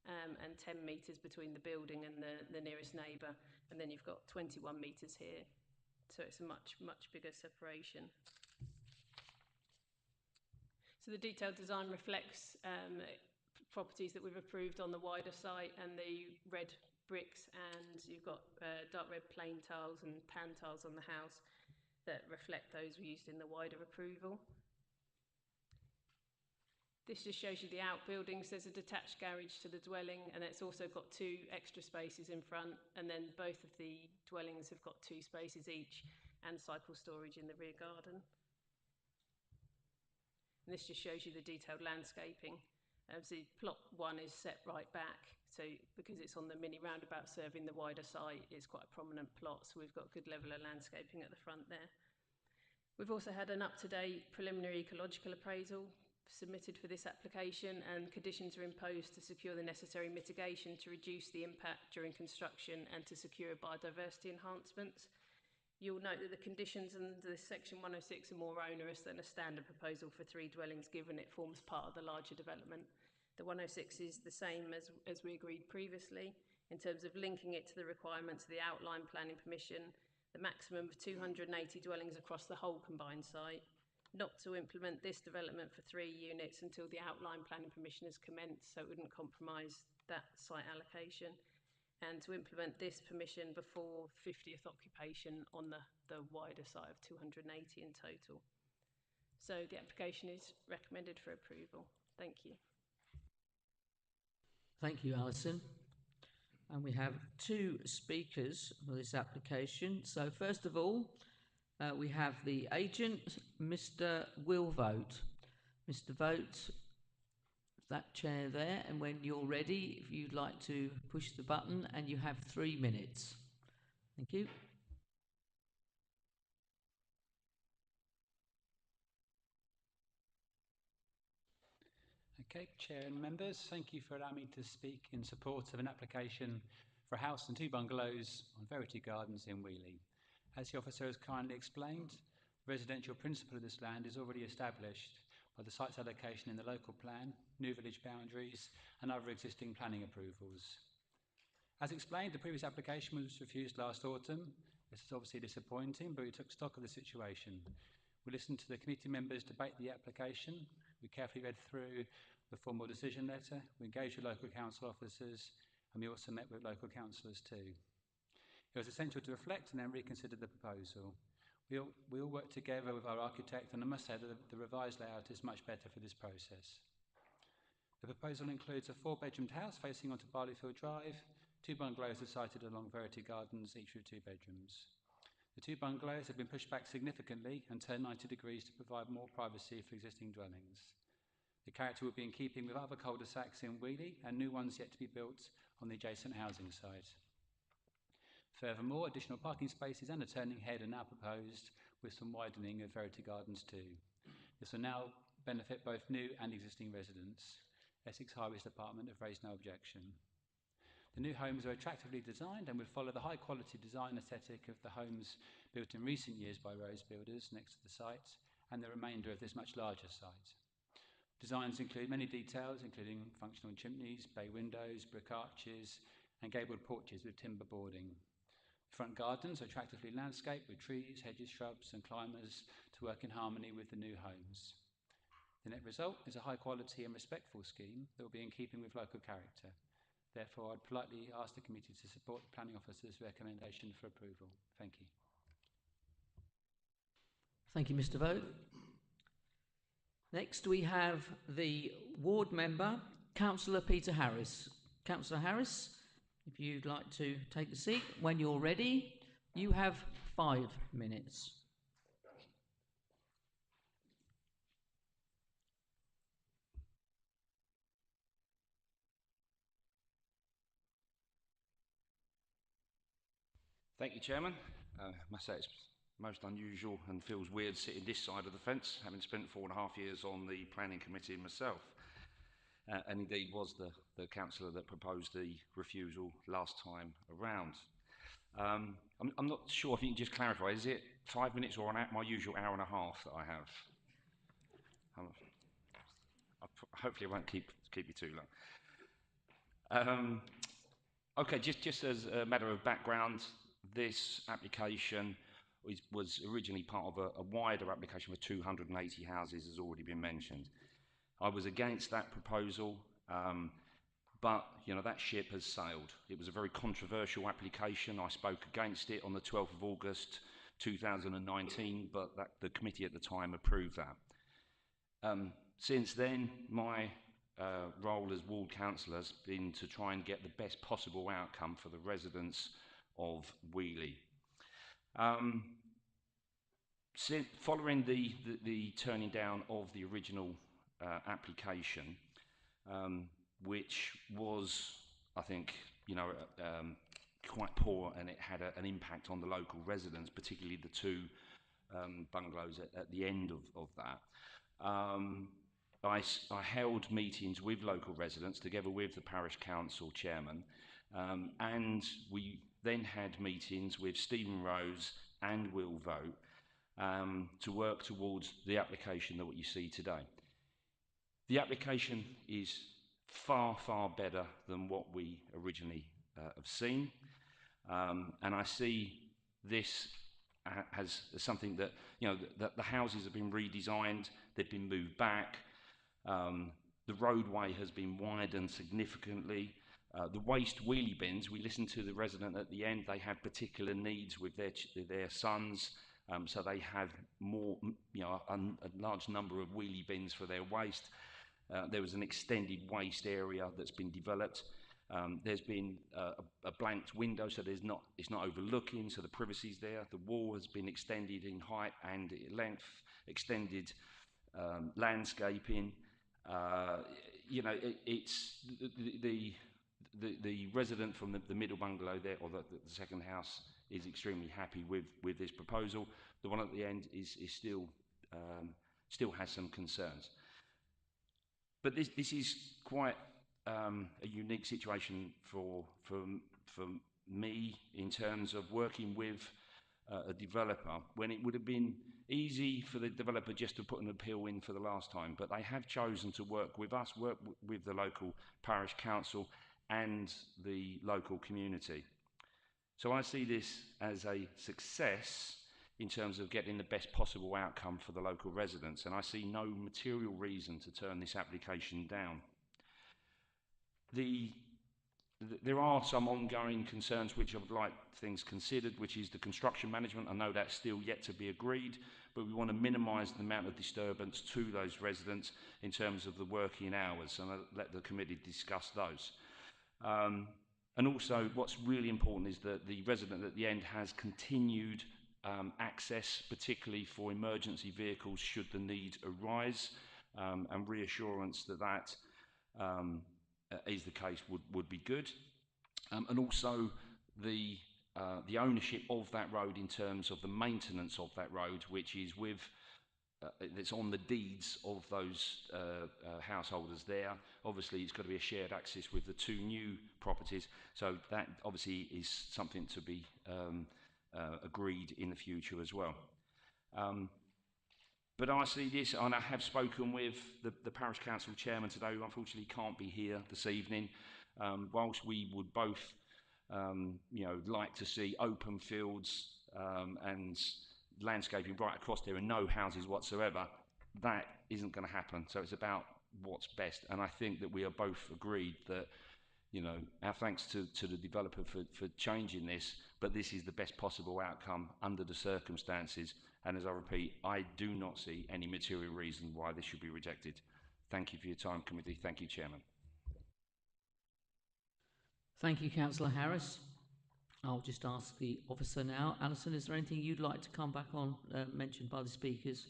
and 10 metres between the building and the nearest neighbour. And then you've got 21 metres here. So it's a much, much bigger separation. So the detailed design reflects properties that we've approved on the wider site, and the red bricks, and you've got dark red plain tiles and tan tiles on the house that reflect those we used in the wider approval. This just shows you the outbuildings. There's a detached garage to the dwelling, and it's also got 2 extra spaces in front, and then both of the dwellings have got 2 spaces each and cycle storage in the rear garden. And this just shows you the detailed landscaping. So plot 1 is set right back, so because it's on the mini roundabout serving the wider site, it's quite a prominent plot, so we've got good level of landscaping at the front there. We've also had an up-to-date preliminary ecological appraisal submitted for this application, and conditions are imposed to secure the necessary mitigation to reduce the impact during construction and to secure biodiversity enhancements. You'll note that the conditions under section 106 are more onerous than a standard proposal for 3 dwellings, given it forms part of the larger development. The 106 is the same as we agreed previously in terms of linking it to the requirements of the outline planning permission, the maximum of 280 dwellings across the whole combined site, not to implement this development for 3 units until the outline planning permission has commenced, so it wouldn't compromise that site allocation, and to implement this permission before 50th occupation on the wider site of 280 in total. So the application is recommended for approval. Thank you. Thank you, Alison. And we have 2 speakers for this application. So first of all, we have the agent, Mr. Will Vote. Mr. Vote, that chair there, and when you're ready, if you'd like to push the button, and you have 3 minutes. Thank you. Okay, Chair and members, thank you for allowing me to speak in support of an application for a house and 2 bungalows on Verity Gardens in Wheelie. As the officer has kindly explained, the residential principle of this land is already established by the site's allocation in the local plan, new village boundaries, and other existing planning approvals. As explained, the previous application was refused last autumn. This is obviously disappointing, but we took stock of the situation. We listened to the committee members debate the application. We carefully read through the formal decision letter. We engaged with local council officers, and we also met with local councillors too. It was essential to reflect and then reconsider the proposal. We all worked together with our architect, and I must say that the revised layout is much better for this process. The proposal includes a 4-bedroomed house facing onto Barleyfield Drive. 2 bungalows are sited along Verity Gardens, each with 2 bedrooms. The 2 bungalows have been pushed back significantly and turned 90 degrees to provide more privacy for existing dwellings. The character will be in keeping with other cul-de-sacs in Wheelie and new ones yet to be built on the adjacent housing site. Furthermore, additional parking spaces and a turning head are now proposed, with some widening of Verity Gardens too. This will now benefit both new and existing residents. Essex Highways Department have raised no objection. The new homes are attractively designed and would follow the high-quality design aesthetic of the homes built in recent years by Rose Builders next to the site and the remainder of this much larger site. Designs include many details, including functional chimneys, bay windows, brick arches, and gabled porches with timber boarding. Front gardens are attractively landscaped with trees, hedges, shrubs, and climbers to work in harmony with the new homes. The net result is a high-quality and respectful scheme that will be in keeping with local character. Therefore, I'd politely ask the committee to support the planning officer's recommendation for approval. Thank you. Thank you, Mr. Vogt. Next, we have the ward member, Councillor Peter Harris. Councillor Harris, if you'd like to take a seat, when you're ready, you have 5 minutes. Thank you, Chairman. Must say it's most unusual and feels weird sitting this side of the fence, having spent 4.5 years on the planning committee myself. And indeed was the councillor that proposed the refusal last time around. I'm not sure if you can just clarify, is it 5 minutes or my usual hour and a half that I have? Hopefully I won't keep you too long. Okay, just as a matter of background, this application was originally part of a wider application for 280 houses, as already been mentioned. I was against that proposal, but you know, that ship has sailed. It was a very controversial application. I spoke against it on the 12th of August 2019, but the committee at the time approved that. Since then, my role as ward councillor has been to try and get the best possible outcome for the residents of Wheelie. Following the turning down of the original application, which was, I think, you know, quite poor, and it had an impact on the local residents, particularly the two bungalows at the end of that. I held meetings with local residents together with the parish council chairman, and we then had meetings with Stephen Rose and Will Vote to work towards the application that what you see today. The application is far, far better than what we originally have seen, and I see this as something that, you know, the houses have been redesigned, they've been moved back, the roadway has been widened significantly. The waste wheelie bins, we listened to the resident at the end, they have particular needs with their sons, so they have more, you know, a large number of wheelie bins for their waste. There was an extended waste area that's been developed. There's been a blanked window, so it's not overlooking, so the privacy's there. The wall has been extended in height and length, extended landscaping. You know, it's the resident from the middle bungalow there, or the second house, is extremely happy with this proposal. The one at the end is still has some concerns. But this is quite a unique situation for me in terms of working with a developer, when it would have been easy for the developer just to put an appeal in for the last time, but they have chosen to work with us, work with the local parish council and the local community. So I see this as a success in terms of getting the best possible outcome for the local residents, and I see no material reason to turn this application down. There are some ongoing concerns which I would like things considered, which is the construction management. I know that's still yet to be agreed, but we want to minimise the amount of disturbance to those residents in terms of the working hours, and I'll let the committee discuss those. And also, what's really important is that the resident at the end has continued access, particularly for emergency vehicles should the need arise, and reassurance that is the case would be good. And also the ownership of that road in terms of the maintenance of that road, which is it's on the deeds of those householders there. Obviously, it's got to be a shared access with the two new properties, so that obviously is something to be agreed in the future as well. But I see this, and I have spoken with the parish council chairman today, who unfortunately can't be here this evening. Whilst we would both, you know, like to see open fields and landscaping right across there and no houses whatsoever, that isn't going to happen. So it's about what's best, and I think that we are both agreed that, you know, our thanks to the developer for changing this, but this is the best possible outcome under the circumstances. And as I repeat, I do not see any material reason why this should be rejected. Thank you for your time, committee. Thank you, Chairman. Thank you, Councillor Harris. I'll just ask the officer now. Alison, is there anything you'd like to come back on mentioned by the speakers?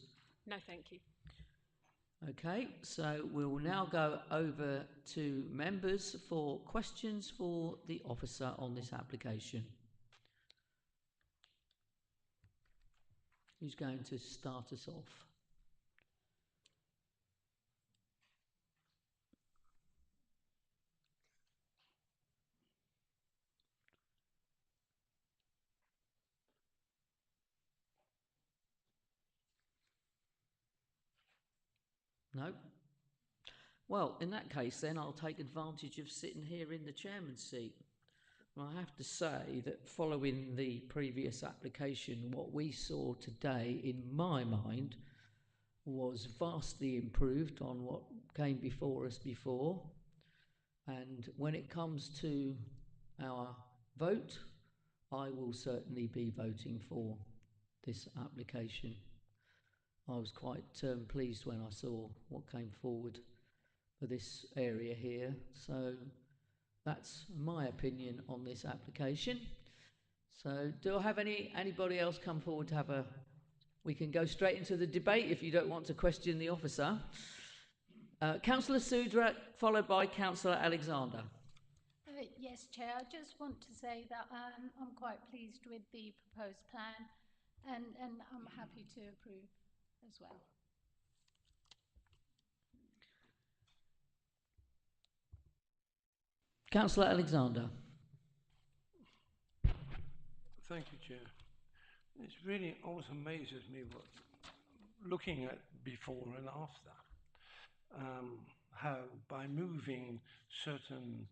No, thank you. Okay, so we'll now go over to members for questions for the officer on this application. Who's going to start us off? No? Well, in that case, then I'll take advantage of sitting here in the chairman's seat. Well, I have to say that following the previous application, what we saw today, in my mind, was vastly improved on what came before us before. And when it comes to our vote, I will certainly be voting for this application. I was quite pleased when I saw what came forward for this area here. So that's my opinion on this application. So do I have anybody else come forward to have a... We can go straight into the debate if you don't want to question the officer. Councillor Sudra, followed by Councillor Alexander. Yes, Chair. I just want to say that I'm quite pleased with the proposed plan, and I'm happy to approve as well. Councillor Alexander. Thank you, Chair. It really always amazes me what, looking at before and after, how by moving certain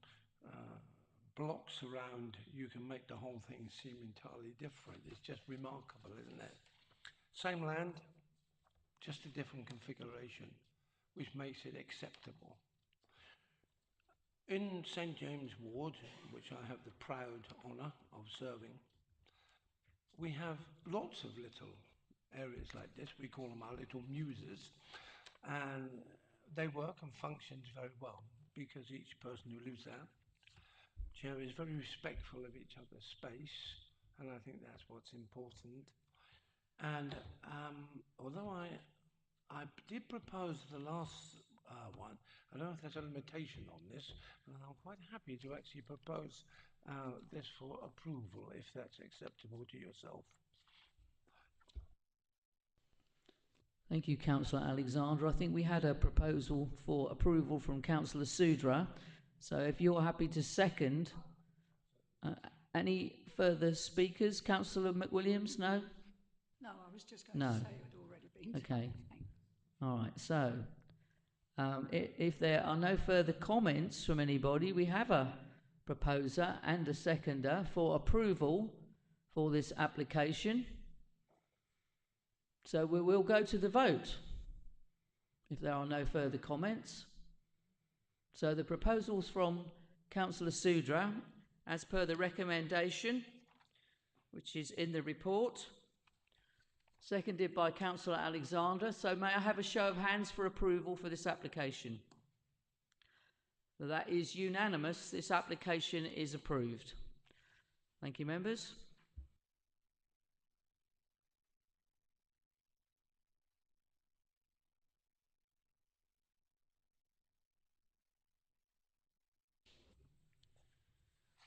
blocks around, you can make the whole thing seem entirely different. It's just remarkable, isn't it? Same land, just a different configuration, which makes it acceptable. In St James Ward, which I have the proud honour of serving, we have lots of little areas like this. We call them our little muses, and they work and function very well because each person who lives there, Chair, is very respectful of each other's space, and I think that's what's important. And although I did propose the last one, I don't know if there's a limitation on this, and I'm quite happy to actually propose this for approval, if that's acceptable to yourself. Thank you, Councillor Alexander. I think we had a proposal for approval from Councillor Sudra. So if you're happy to second, any further speakers? Councillor McWilliams, no? No, I was just going to say it had already been. Okay. All right. So if there are no further comments from anybody, we have a proposer and a seconder for approval for this application. So we will go to the vote if there are no further comments. So the proposals from Councillor Sudra, as per the recommendation, which is in the report, seconded by Councillor Alexander. So may I have a show of hands for approval for this application? So that is unanimous. This application is approved. Thank you, members.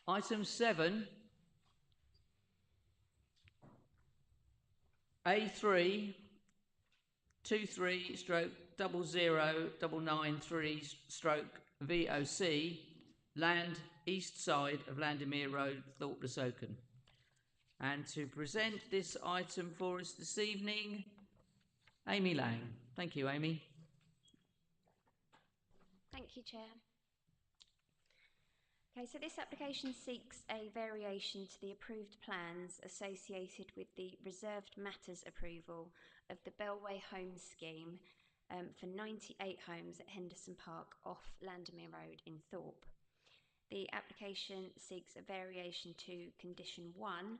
Item 7, A3 23/00993/VOC, land east side of Landermere Road, Thorpe Oaken. And to present this item for us this evening, Amy Lang. Thank you, Amy. Thank you, Chair. Okay, so this application seeks a variation to the approved plans associated with the reserved matters approval of the Bellway Homes Scheme for 98 homes at Henderson Park off Landermere Road in Thorpe. The application seeks a variation to condition 1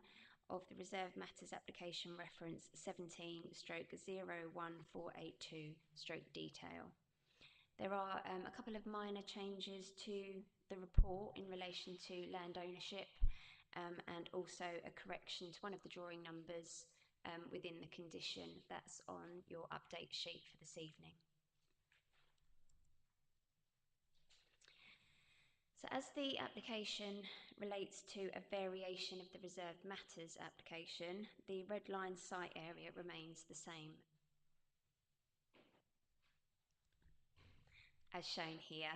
of the reserved matters application reference 17/01482/detail. There are a couple of minor changes to the report in relation to land ownership and also a correction to one of the drawing numbers within the condition that's on your update sheet for this evening. So as the application relates to a variation of the reserved matters application, the red line site area remains the same as shown here.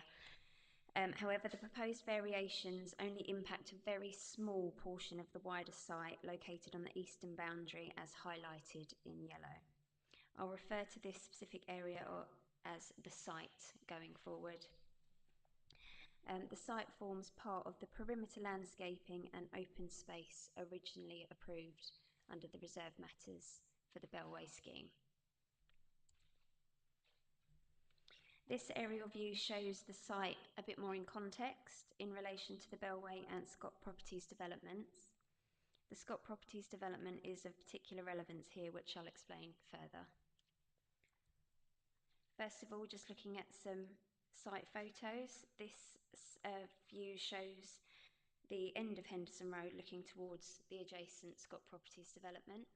However, the proposed variations only impact a very small portion of the wider site located on the eastern boundary as highlighted in yellow. I'll refer to this specific area as the site going forward. The site forms part of the perimeter landscaping and open space originally approved under the reserved matters for the Bellway scheme. This aerial view shows the site a bit more in context in relation to the Bellway and Scott Properties developments. The Scott Properties development is of particular relevance here, which I'll explain further. First of all, just looking at some site photos, this view shows the end of Henderson Road looking towards the adjacent Scott Properties development.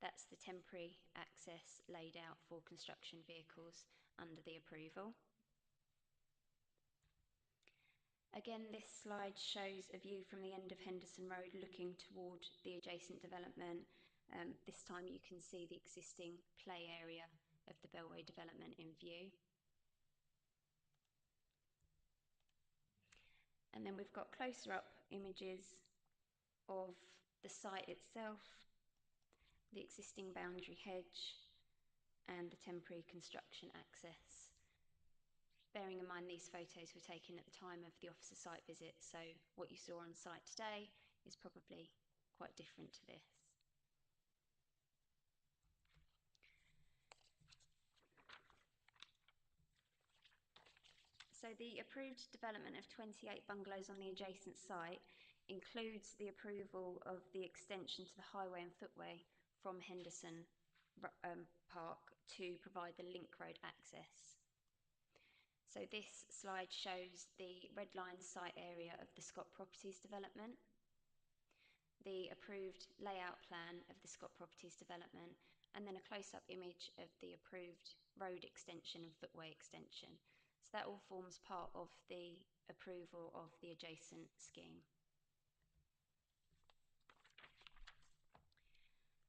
That's the temporary access laid out for construction vehicles under the approval. Again, this slide shows a view from the end of Henderson Road looking toward the adjacent development. This time you can see the existing play area of the Bellway development in view. And then we've got closer up images of the site itself, the existing boundary hedge, and the temporary construction access. Bearing in mind these photos were taken at the time of the officer site visit, so what you saw on site today is probably quite different to this. So the approved development of 28 bungalows on the adjacent site includes the approval of the extension to the highway and footway from Henderson Park to provide the link road access. So this slide shows the red line site area of the Scott Properties development, the approved layout plan of the Scott Properties development, and then a close-up image of the approved road extension and footway extension. So that all forms part of the approval of the adjacent scheme.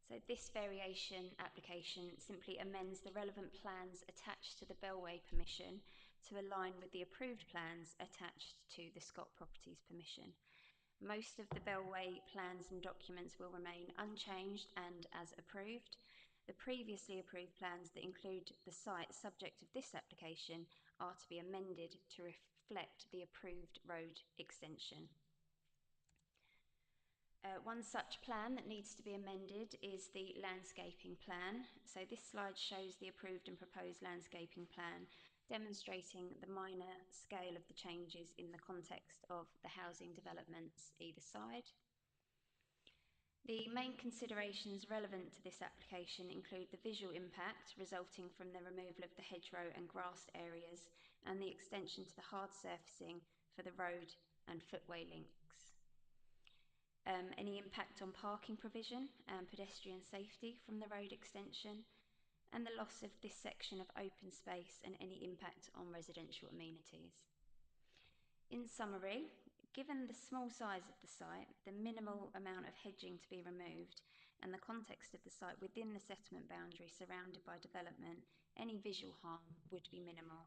So this variation application simply amends the relevant plans attached to the Bellway permission to align with the approved plans attached to the Scott Properties permission. Most of the Bellway plans and documents will remain unchanged and as approved. The previously approved plans that include the site subject of this application are to be amended to reflect the approved road extension. One such plan that needs to be amended is the landscaping plan. So this slide shows the approved and proposed landscaping plan, demonstrating the minor scale of the changes in the context of the housing developments either side. The main considerations relevant to this application include the visual impact resulting from the removal of the hedgerow and grassed areas and the extension to the hard surfacing for the road and footway links. Any impact on parking provision and pedestrian safety from the road extension, and the loss of this section of open space and any impact on residential amenities. In summary, given the small size of the site, the minimal amount of hedging to be removed, and the context of the site within the settlement boundary surrounded by development, any visual harm would be minimal.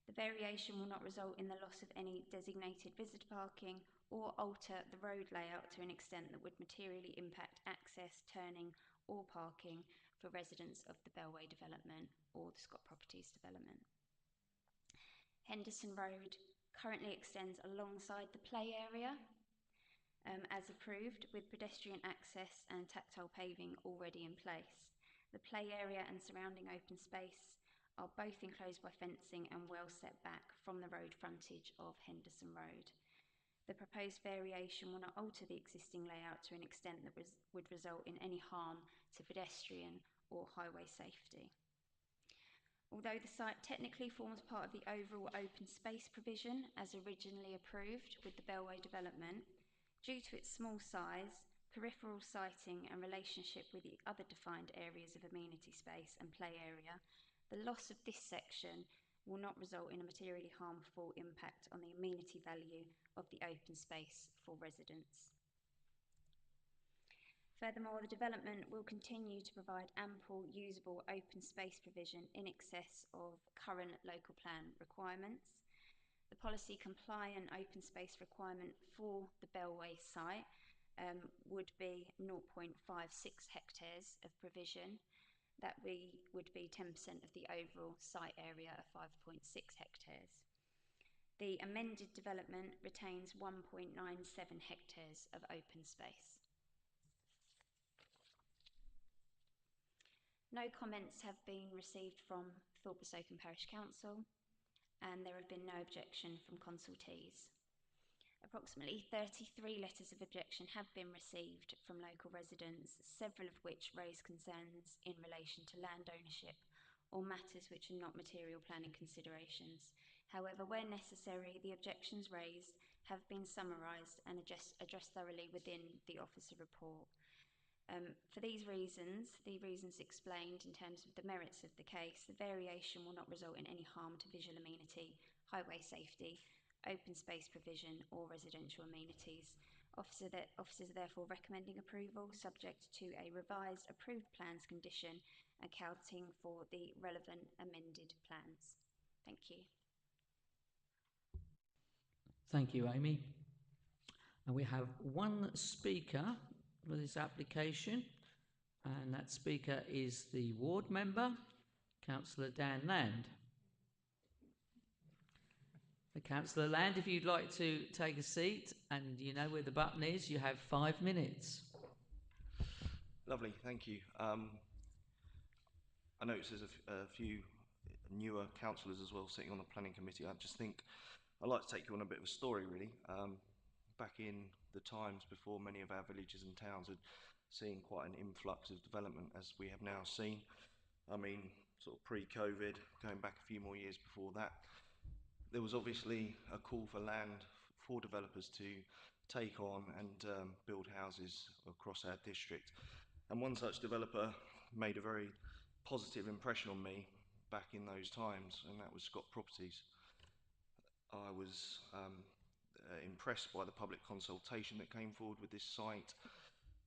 The variation will not result in the loss of any designated visitor parking or alter the road layout to an extent that would materially impact access, turning or parking for residents of the Bellway development or the Scott Properties development. Henderson Road currently extends alongside the play area as approved, with pedestrian access and tactile paving already in place. The play area and surrounding open space are both enclosed by fencing and well set back from the road frontage of Henderson Road. The proposed variation will not alter the existing layout to an extent that would result in any harm to pedestrian or highway safety. Although the site technically forms part of the overall open space provision as originally approved with the Bellway development, due to its small size, peripheral siting and relationship with the other defined areas of amenity space and play area, the loss of this section will not result in a materially harmful impact on the amenity value of the open space for residents. Furthermore, the development will continue to provide ample, usable open space provision in excess of current local plan requirements. The policy compliant open space requirement for the Bellway site would be 0.56 hectares of provision. That would be 10% of the overall site area of 5.6 hectares. The amended development retains 1.97 hectares of open space. No comments have been received from Thorpe Oakham Parish Council, and there have been no objection from consultees. Approximately 33 letters of objection have been received from local residents, several of which raise concerns in relation to land ownership or matters which are not material planning considerations. However, where necessary, the objections raised have been summarised and addressed thoroughly within the officer report. For these reasons, the reasons explained in terms of the merits of the case, the variation will not result in any harm to visual amenity, highway safety, open space provision or residential amenities. Officers are therefore recommending approval subject to a revised approved plans condition accounting for the relevant amended plans. Thank you. Thank you, Amy. And we have one speaker for this application, and that speaker is the ward member, Councillor Dan Land. Councillor Land, if you'd like to take a seat, and you know where the button is, you have 5 minutes. Lovely, thank you. I notice there's a few newer councillors as well sitting on the planning committee. I just think I'd like to take you on a bit of a story, really. Back in the times before many of our villages and towns had seen quite an influx of development, as we have now seen. I mean, sort of pre-COVID, going back a few more years before that, there was obviously a call for land for developers to take on and build houses across our district. And one such developer made a very positive impression on me back in those times, and that was Scott Properties. I was impressed by the public consultation that came forward with this site,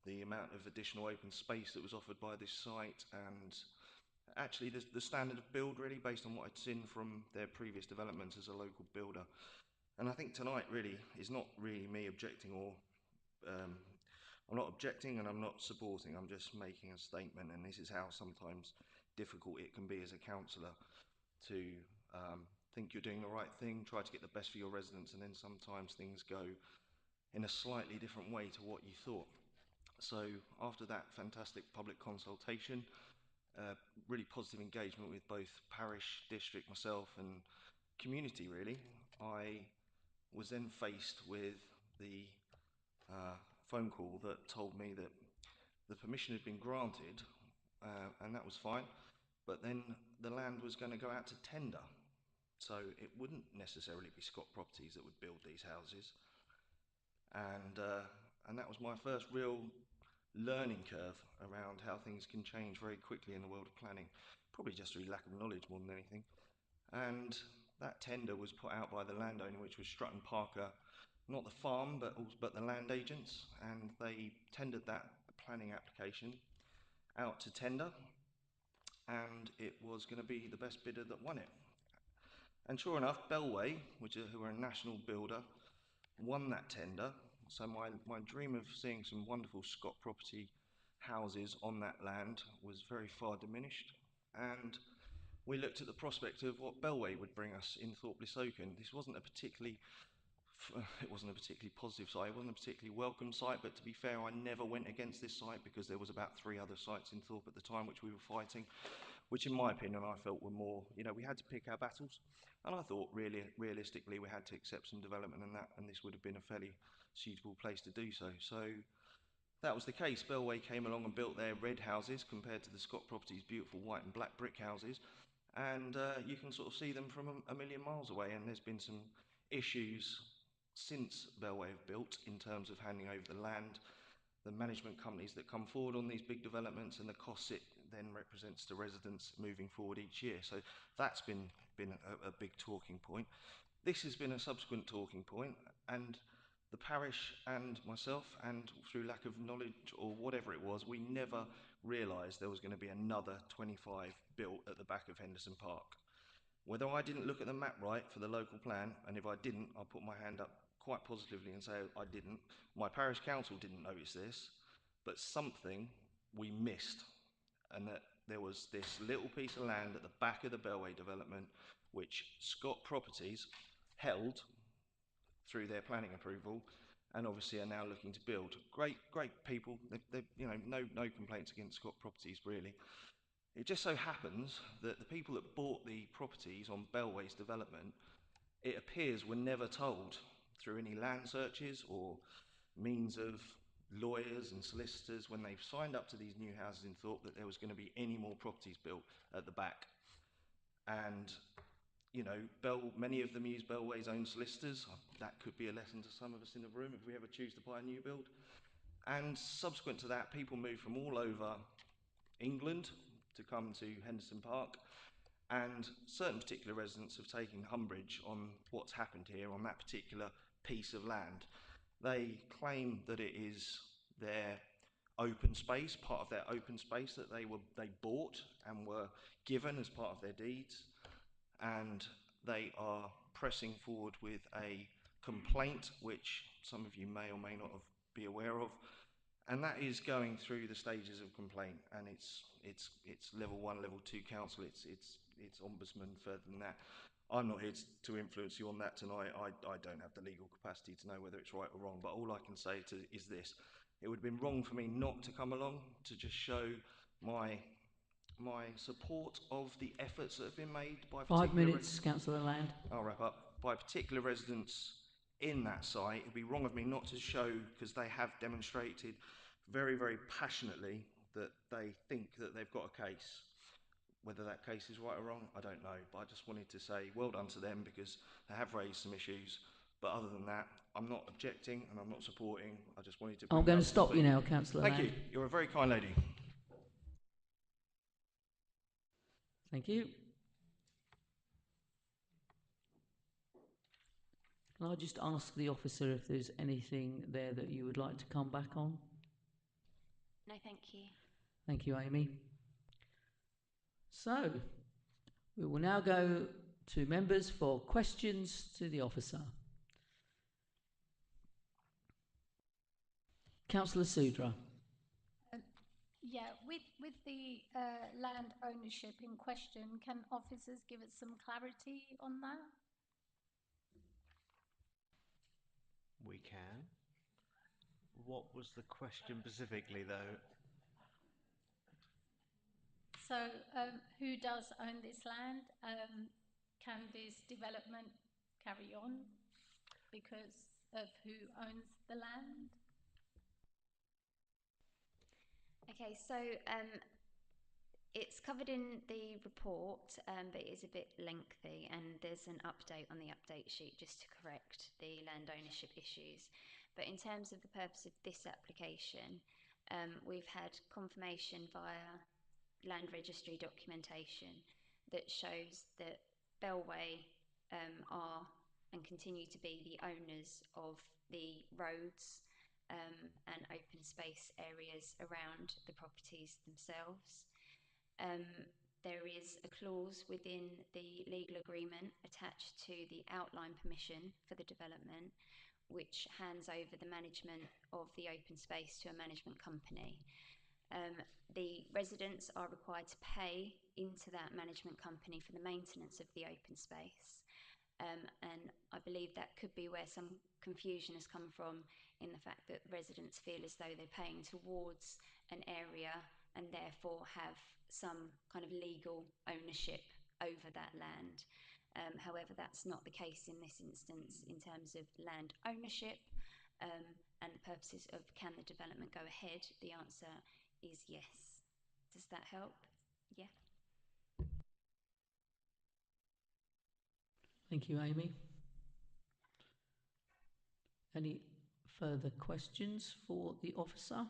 the amount of additional open space that was offered by this site, and actually the standard of build, really, based on what I'd seen from their previous developments as a local builder. And I think tonight really is not really me objecting, or I'm not objecting and I'm not supporting, I'm just making a statement. And this is how sometimes difficult it can be as a councillor to think you're doing the right thing, try to get the best for your residents, and then sometimes things go in a slightly different way to what you thought. So after that fantastic public consultation, really positive engagement with both parish, district, myself and community, really, I was then faced with the phone call that told me that the permission had been granted, and that was fine, but then the land was going to go out to tender. So it wouldn't necessarily be Scott Properties that would build these houses. And that was my first real learning curve around how things can change very quickly in the world of planning, probably just through lack of knowledge more than anything. And that tender was put out by the landowner, which was Strutton Parker, not the farm, but the land agents, and they tendered that planning application out to tender, and it was going to be the best bidder that won it. And sure enough, Bellway, who are a national builder, won that tender. So my dream of seeing some wonderful Scott Property houses on that land was very far diminished. And we looked at the prospect of what Bellway would bring us in Thorpe Oakham. This wasn't a particularly positive site, it wasn't a particularly welcome site, but to be fair, I never went against this site because there was about 3 other sites in Thorpe at the time which we were fighting, which in my opinion I felt were more, we had to pick our battles, and I thought really realistically we had to accept some development, and this would have been a fairly suitable place to do so. So that was the case. Bellway came along and built their red houses compared to the Scott Properties beautiful white and black brick houses, and you can sort of see them from a million miles away, and there's been some issues since Bellway have built in terms of handing over the land, the management companies that come forward on these big developments, and the costs then represents the residents moving forward each year. So that's been a big talking point. This has been a subsequent talking point, and the parish and myself, and through lack of knowledge or whatever it was, we never realised there was going to be another 25 built at the back of Henderson Park. Whether I didn't look at the map right for the local plan, and if I didn't, I'll put my hand up quite positively and say I didn't. My parish council didn't notice this, but something we missed, and that there was this little piece of land at the back of the Bellway development which Scott Properties held through their planning approval, and obviously are now looking to build. Great people. You know, no complaints against Scott Properties really. It just so happens that the people that bought the properties on Bellway's development, it appears, were never told through any land searches or means of lawyers and solicitors when they've signed up to these new houses in Thorpe that there was going to be any more properties built at the back. And you know, many of them use Bellway's own solicitors. That could be a lesson to some of us in the room if we ever choose to buy a new build. And subsequent to that, people moved from all over England to come to Henderson Park, and certain particular residents have taken umbrage on what's happened here on that particular piece of land. They claim that it is their open space, part of their open space that they bought and were given as part of their deeds, and they are pressing forward with a complaint which some of you may or may not be aware of, and that is going through the stages of complaint, and it's level 1, level 2 council, it's ombudsman, further than that. I'm not here to influence you on that tonight. I don't have the legal capacity to know whether it's right or wrong, but all I can say is this: it would have been wrong for me not to come along to just show my support of the efforts that have been made by 5 minutes, Councillor Land. I'll wrap up. By particular residents in that site. It would be wrong of me not to show, because they have demonstrated very, very passionately that they think that they've got a case. Whether that case is right or wrong, I don't know. But I just wanted to say well done to them, because they have raised some issues. But other than that, I'm not objecting and I'm not supporting. I just wanted to bring I'm going up to stop you now, Councillor Land. Thank you. You're a very kind lady. Thank you. Can I just ask the officer if there's anything there that you would like to come back on? No, thank you. Thank you, Amy. So, we will now go to members for questions to the officer. Councillor Sudra. Yeah, with the land ownership in question, can officers give us some clarity on that? We can. What was the question specifically, though? So, who does own this land? Can this development carry on because of who owns the land? Okay, so it's covered in the report, but it is a bit lengthy, and there's an update on the update sheet just to correct the land ownership issues. But in terms of the purpose of this application, we've had confirmation via land registry documentation that shows that Bellway are and continue to be the owners of the roads and open space areas around the properties themselves. There is a clause within the legal agreement attached to the outline permission for the development, which hands over the management of the open space to a management company. The residents are required to pay into that management company for the maintenance of the open space. And I believe that could be where some confusion has come from, in the fact that residents feel as though they're paying towards an area and therefore have some kind of legal ownership over that land. However, that's not the case in this instance in terms of land ownership and the purposes of can the development go ahead. The answer is yes. Does that help? Yeah. Thank you, Amy. Any further questions for the officer?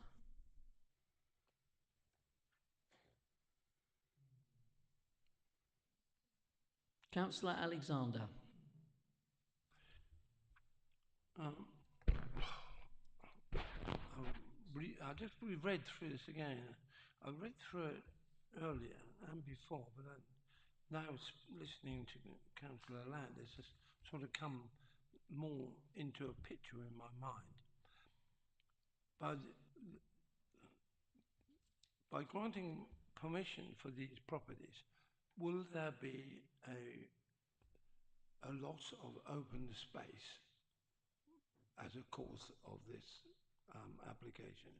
Councillor Alexander. I just read through this again. I read through it earlier and before, but then now listening to Councillor Ladd, it's just sort of come more into a picture in my mind. But by granting permission for these properties, will there be a loss of open space as a course of this application?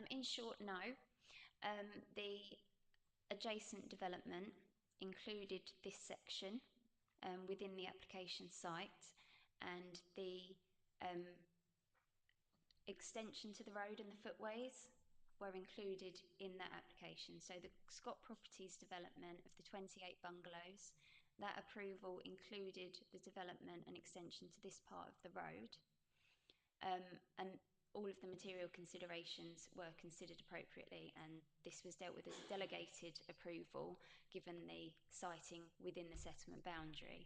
In short, no. The adjacent development included this section within the application site, and the extension to the road and the footways were included in that application. So the Scott Properties development of the 28 bungalows, that approval included the development and extension to this part of the road. And all of the material considerations were considered appropriately, and this was dealt with as a delegated approval given the siting within the settlement boundary.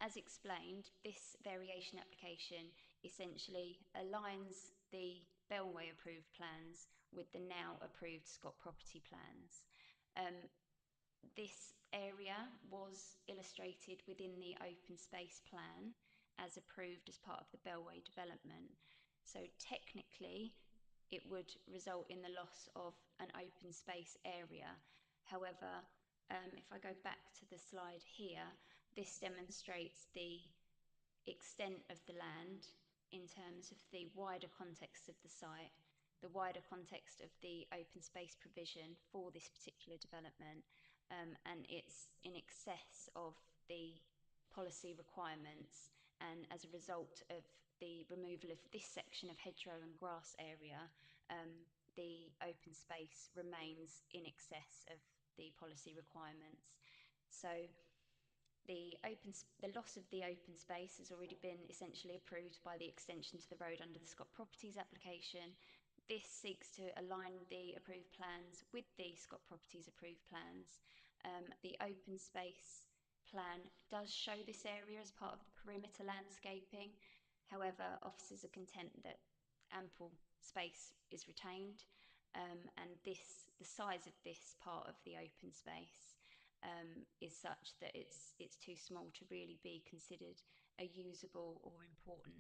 As explained, this variation application essentially aligns the Bellway approved plans with the now approved Scott Property plans. This area was illustrated within the open space plan as approved as part of the Bellway development. So technically, it would result in the loss of an open space area. However, if I go back to the slide here, this demonstrates the extent of the land in terms of the wider context of the site, the wider context of the open space provision for this particular development, and it's in excess of the policy requirements, and as a result of the removal of this section of hedgerow and grass area, the open space remains in excess of the policy requirements. So the loss of the open space has already been essentially approved by the extension to the road under the Scott Properties application. This seeks to align the approved plans with the Scott Properties approved plans. The open space plan does show this area as part of the perimeter landscaping. However, officers are content that ample space is retained, and the size of this part of the open space is such that it's too small to really be considered a usable or important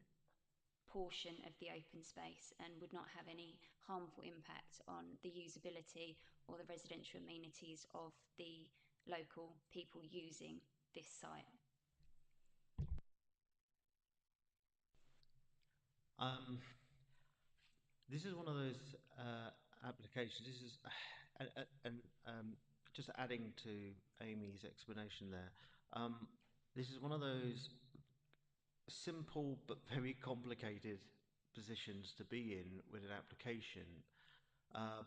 portion of the open space, and would not have any harmful impact on the usability or the residential amenities of the local people using this site. This is one of those applications. This is, just adding to Amy's explanation there. This is one of those simple but very complicated positions to be in with an application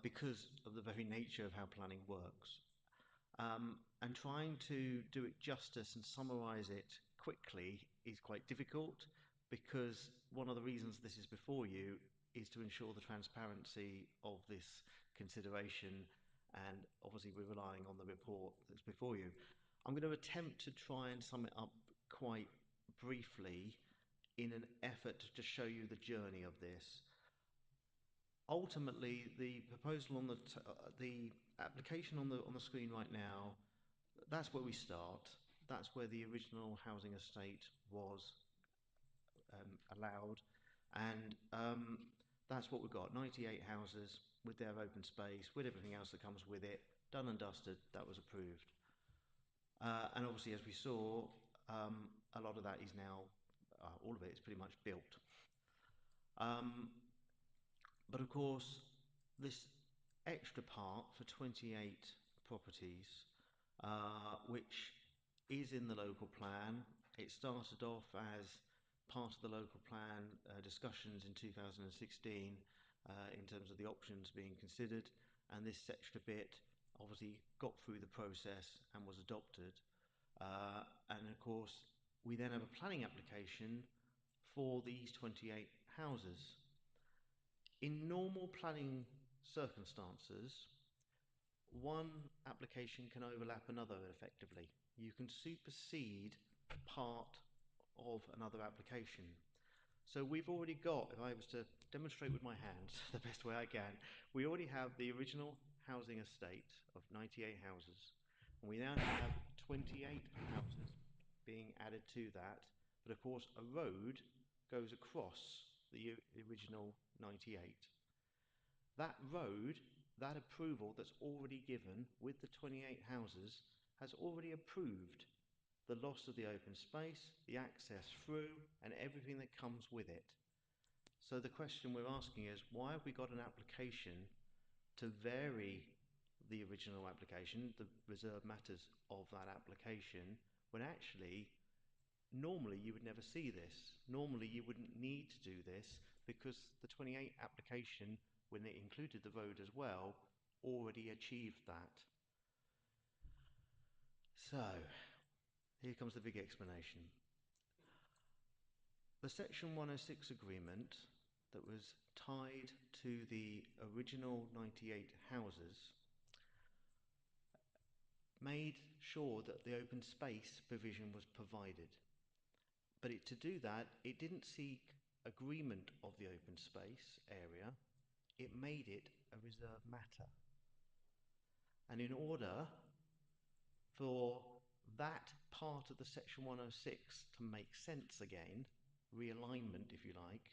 because of the very nature of how planning works. And trying to do it justice and summarise it quickly is quite difficult, because one of the reasons this is before you is to ensure the transparency of this consideration, and obviously we're relying on the report that's before you. I'm going to attempt to try and sum it up quite briefly in an effort to show you the journey of this. Ultimately, the proposal on the application on the screen right now, that's where we start. That's where the original housing estate was allowed, and that's what we've got. 98 houses with their open space, with everything else that comes with it, done and dusted. That was approved, and obviously, as we saw, a lot of that is now, all of it is pretty much built. But of course, this extra part for 28 properties, which is in the local plan, it started off as part of the local plan discussions in 2016 in terms of the options being considered, and this extra bit obviously got through the process and was adopted. And of course, we then have a planning application for these 28 houses. In normal planning circumstances, one application can overlap another effectively. You can supersede part of another application. So we've already got, if I was to demonstrate with my hands the best way I can, we already have the original housing estate of 98 houses, and we now have 28 houses being added to that. But of course, a road goes across the original 98. That road, that approval that's already given with the 28 houses, has already approved the loss of the open space, the access through, and everything that comes with it. So the question we're asking is, why have we got an application to vary the original application, the reserved matters of that application, when actually, normally you would never see this. Normally you wouldn't need to do this because the 28 application, when it included the road as well, already achieved that. So, here comes the big explanation. The Section 106 agreement that was tied to the original 98 houses made sure that the open space provision was provided. But to do that, it didn't seek agreement of the open space area, it made it a reserved matter. And in order for that part of the Section 106 to make sense again, realignment if you like,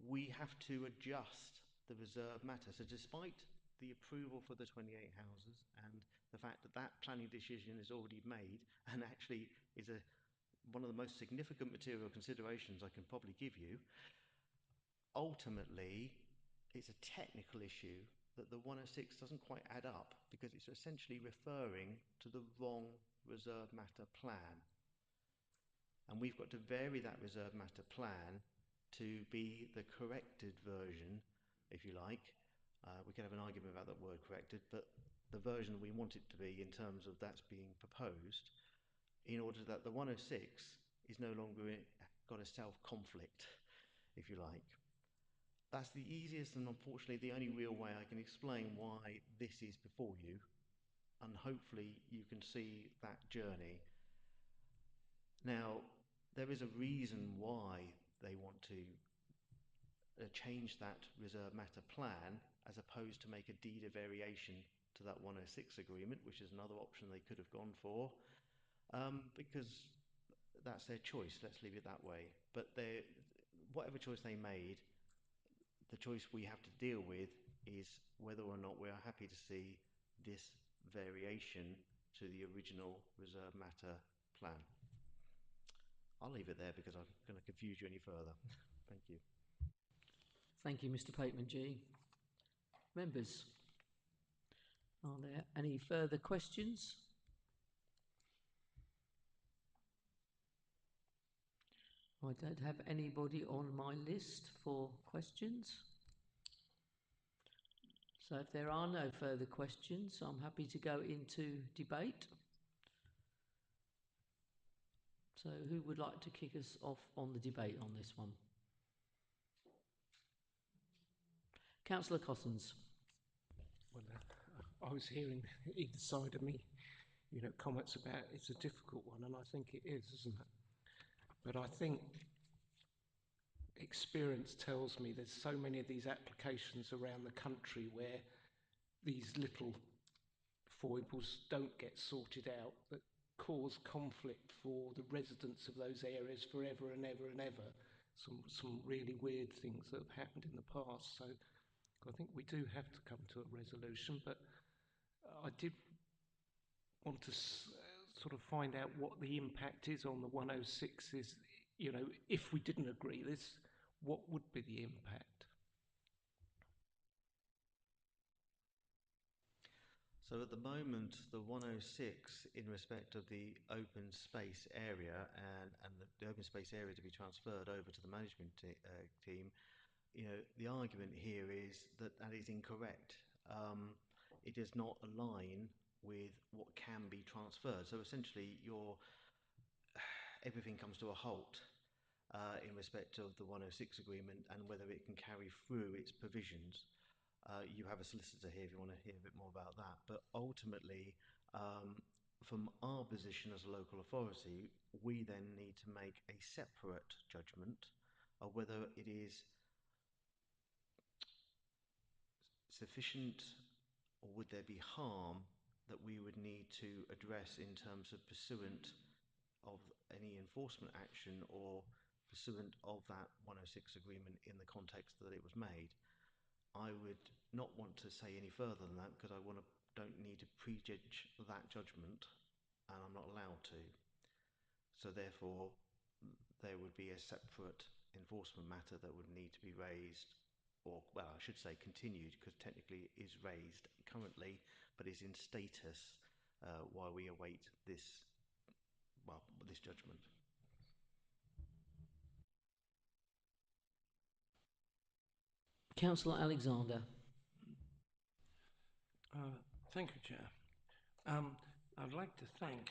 we have to adjust the reserved matter. So despite the approval for the 28 houses and the fact that that planning decision is already made and actually is one of the most significant material considerations I can probably give you, ultimately it's a technical issue that the 106 doesn't quite add up because it's essentially referring to the wrong reserved matter plan. And we've got to vary that reserved matter plan to be the corrected version, if you like. We can have an argument about that word corrected, but the version we want it to be in terms of that's being proposed, in order that the 106 is no longer got a self-conflict, if you like. That's the easiest and unfortunately the only real way I can explain why this is before you, and hopefully you can see that journey. Now, there is a reason why they want to change that reserved matter plan as opposed to make a deed of variation to that 106 agreement, which is another option they could have gone for, because that's their choice, let's leave it that way. But whatever choice they made, the choice we have to deal with is whether or not we are happy to see this variation to the original reserved matter plan. I'll leave it there because I'm going to confuse you any further. Thank you. Thank you, Mr. Pateman G. Members, are there any further questions? I don't have anybody on my list for questions. So if there are no further questions, I'm happy to go into debate. So who would like to kick us off on the debate on this one? Councillor Cossins. Well, I was hearing either side of me, comments about it's a difficult one, and I think it is, isn't it? But I think experience tells me there's so many of these applications around the country where these little foibles don't get sorted out that cause conflict for the residents of those areas forever and ever and ever. Some really weird things that have happened in the past. So I think we do have to come to a resolution, but I did want to sort of find out what the impact is on the 106s. If we didn't agree this, what would be the impact? So at the moment, the 106, in respect of the open space area and the open space area to be transferred over to the management team, the argument here is that that is incorrect. It does not align with what can be transferred. So essentially, everything comes to a halt in respect of the 106 agreement and whether it can carry through its provisions. You have a solicitor here if you want to hear a bit more about that. But ultimately, from our position as a local authority, we then need to make a separate judgment of whether it is sufficient or would there be harm that we would need to address in terms of pursuant of any enforcement action or pursuant of that 106 agreement in the context that it was made. I would not want to say any further than that because I don't need to prejudge that judgment, and I'm not allowed to. So therefore, there would be a separate enforcement matter that would need to be raised, or well, I should say continued, because technically it is raised currently, but is in status while we await this judgment. Councillor Alexander. Thank you, Chair. I'd like to thank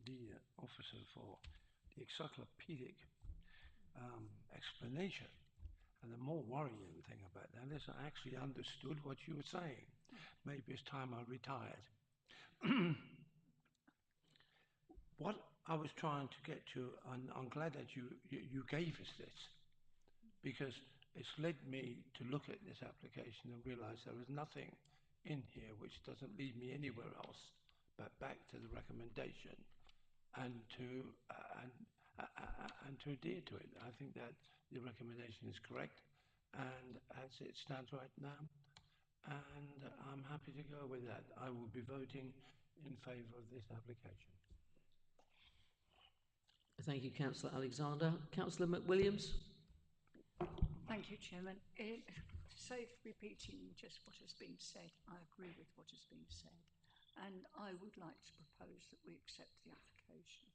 the officer for the encyclopedic explanation. And the more worrying thing about that is I actually understood what you were saying. Maybe it's time I retired. What I was trying to get to, and I'm glad that you gave us this, because it's led me to look at this application and realize there is nothing in here which doesn't lead me anywhere else but back to the recommendation and to adhere to it. I think that the recommendation is correct and as it stands right now, and I'm happy to go with that. I will be voting in favour of this application. Thank you, Councillor Alexander. Councillor McWilliams. Thank you, Chairman. To save repeating just what has been said, I agree with what has been said, and I would like to propose that we accept the application.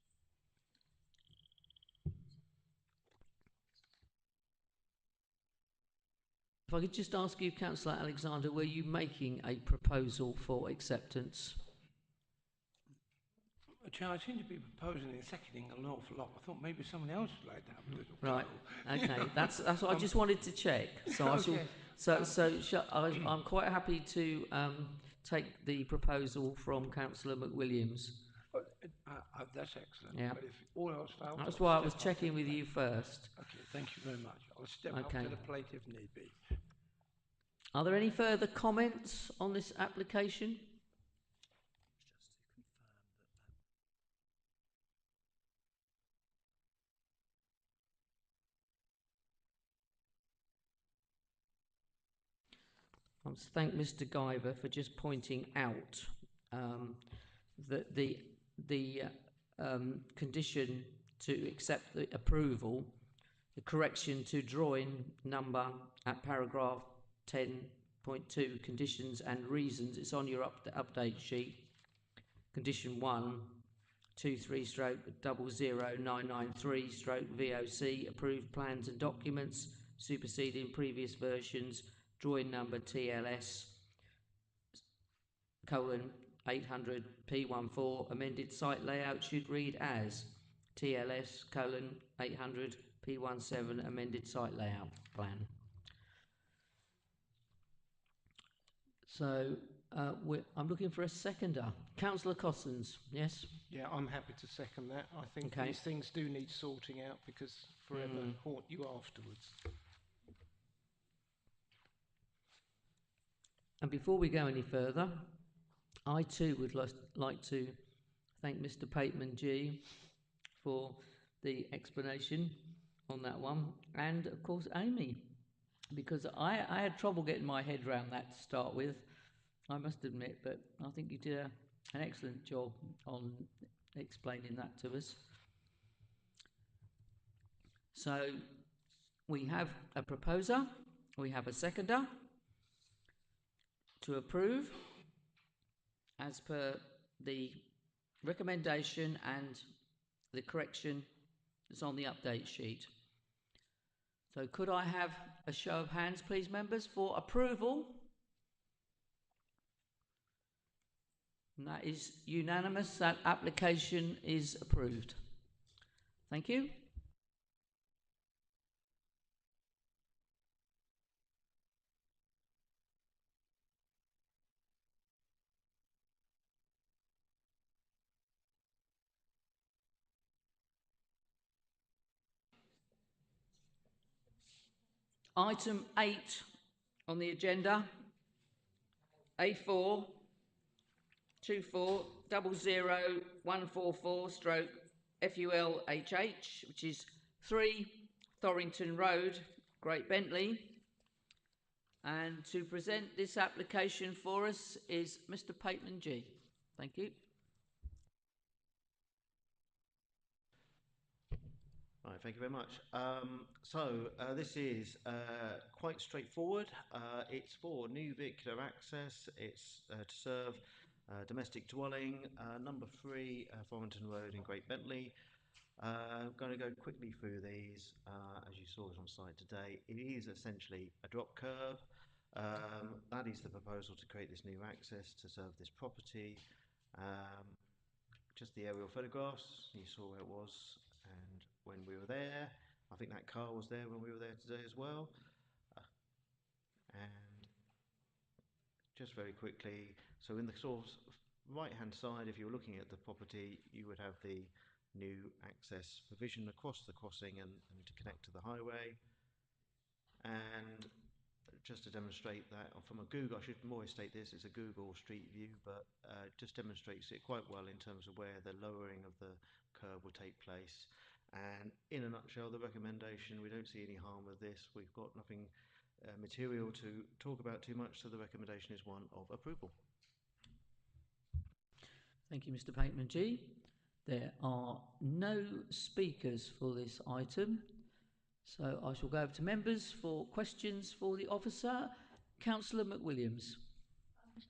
If I could just ask you, Councillor Alexander, were you making a proposal for acceptance? Chair, I seem to be proposing and seconding an awful lot. I thought maybe someone else would like to have a little Right. go. Okay. That's what I just wanted to check. So Okay. I'm quite happy to take the proposal from Councillor McWilliams. That's excellent. Yeah. But if all else fails, That's I'll why I step was up checking to with the you plate. first. Okay, thank you very much. I'll step up Okay. to the plate if need be. Are there any further comments on this application? I want to thank Mr. Guyver for just pointing out that the condition to accept the approval, the correction to drawing number at paragraph 10.2, conditions and reasons, it's on your update sheet. Condition 1, 23/00993/VOC, approved plans and documents superseding previous versions, drawing number TLS :800 P14, amended site layout should read as TLS :800 P17, amended site layout plan. So I'm looking for a seconder. Councillor Cossins, yes? Yeah, I'm happy to second that. I think Okay. these things do need sorting out because forever haunt you afterwards. And before we go any further, I too would like to thank Mr. Pateman G for the explanation on that one, and of course Amy, because I had trouble getting my head around that to start with, I must admit, but I think you did an excellent job on explaining that to us. So we have a proposer, we have a seconder to approve as per the recommendation and the correction that's on the update sheet. So could I have a show of hands, please, members, for approval? And that is unanimous. That application is approved. Thank you. Item 8 on the agenda, A4 2400144 stroke FULHH, which is 3 Thorrington Road, Great Bentley. And to present this application for us is Mr. Pateman G. Thank you. Right, thank you very much. This is quite straightforward. It's for new vehicular access. It's to serve domestic dwelling, number 3, Thorrington Road in Great Bentley. I'm going to go quickly through these. As you saw it on site today, it is essentially a drop curb. That is the proposal to create this new access to serve this property. Just the aerial photographs, you saw where it was, and when we were there, I think that car was there when we were there today as well. And just very quickly, so in the sort of right hand side, if you're looking at the property, you would have the new access provision across the crossing and to connect to the highway. And just to demonstrate that from a Google, I should more state this, it's a Google Street View, but just demonstrates it quite well in terms of where the lowering of the curb will take place. And in a nutshell, the recommendation, we don't see any harm with this. We've got nothing material to talk about too much, so the recommendation is one of approval. Thank you, Mr. Pateman G. There are no speakers for this item, so I shall go over to members for questions for the officer. Councillor McWilliams.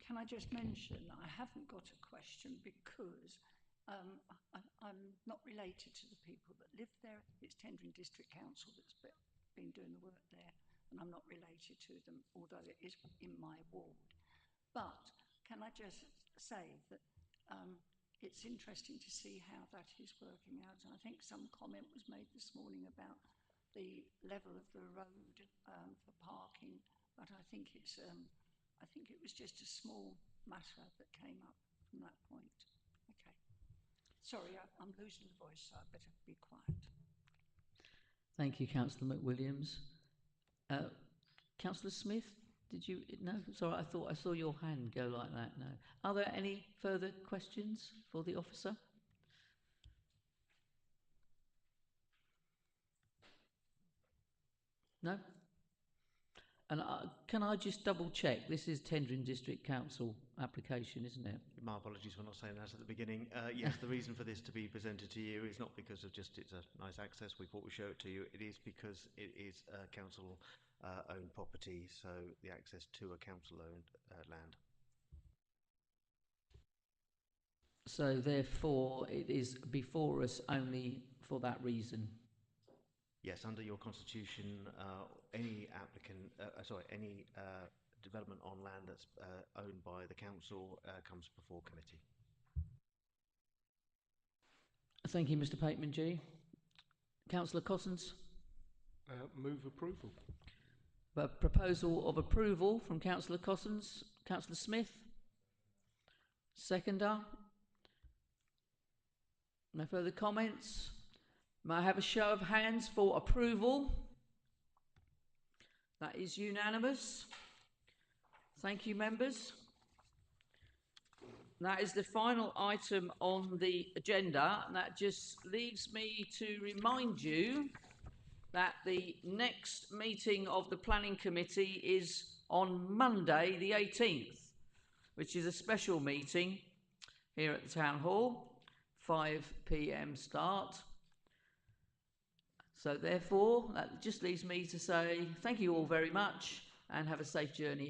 Can I just mention I haven't got a question because I'm not related to the people that live there. It's Tendring District Council that's been doing the work there, and I'm not related to them, although it is in my ward. But can I just say that it's interesting to see how that is working out, and I think some comment was made this morning about the level of the road for parking, but I think it's I think it was just a small matter that came up from that point. Okay. Sorry, I'm losing the voice, so I better be quiet. Thank you, Councillor McWilliams. Councillor Smith, did you? No, sorry, I thought I saw your hand go like that. No. Are there any further questions for the officer? No? And can I just double check? This is Tendring District Council application, isn't it? My apologies for not saying that at the beginning. Yes, the reason for this to be presented to you is not because of just it's a nice access. We thought we'd show it to you. It is because it is a council owned property, so the access to a council owned land. So therefore, it is before us only for that reason. Yes, under your constitution, any applicant, any development on land that's owned by the council comes before committee. Thank you, Mr. Pateman G. Councillor Cossins. Move approval. A proposal of approval from Councillor Cossins. Councillor Smith. Seconder. No further comments. May I have a show of hands for approval? That is unanimous. Thank you, members. That is the final item on the agenda, and that just leaves me to remind you that the next meeting of the Planning Committee is on Monday the 18th, which is a special meeting here at the Town Hall, 5 p.m. start. So therefore, that just leaves me to say thank you all very much and have a safe journey.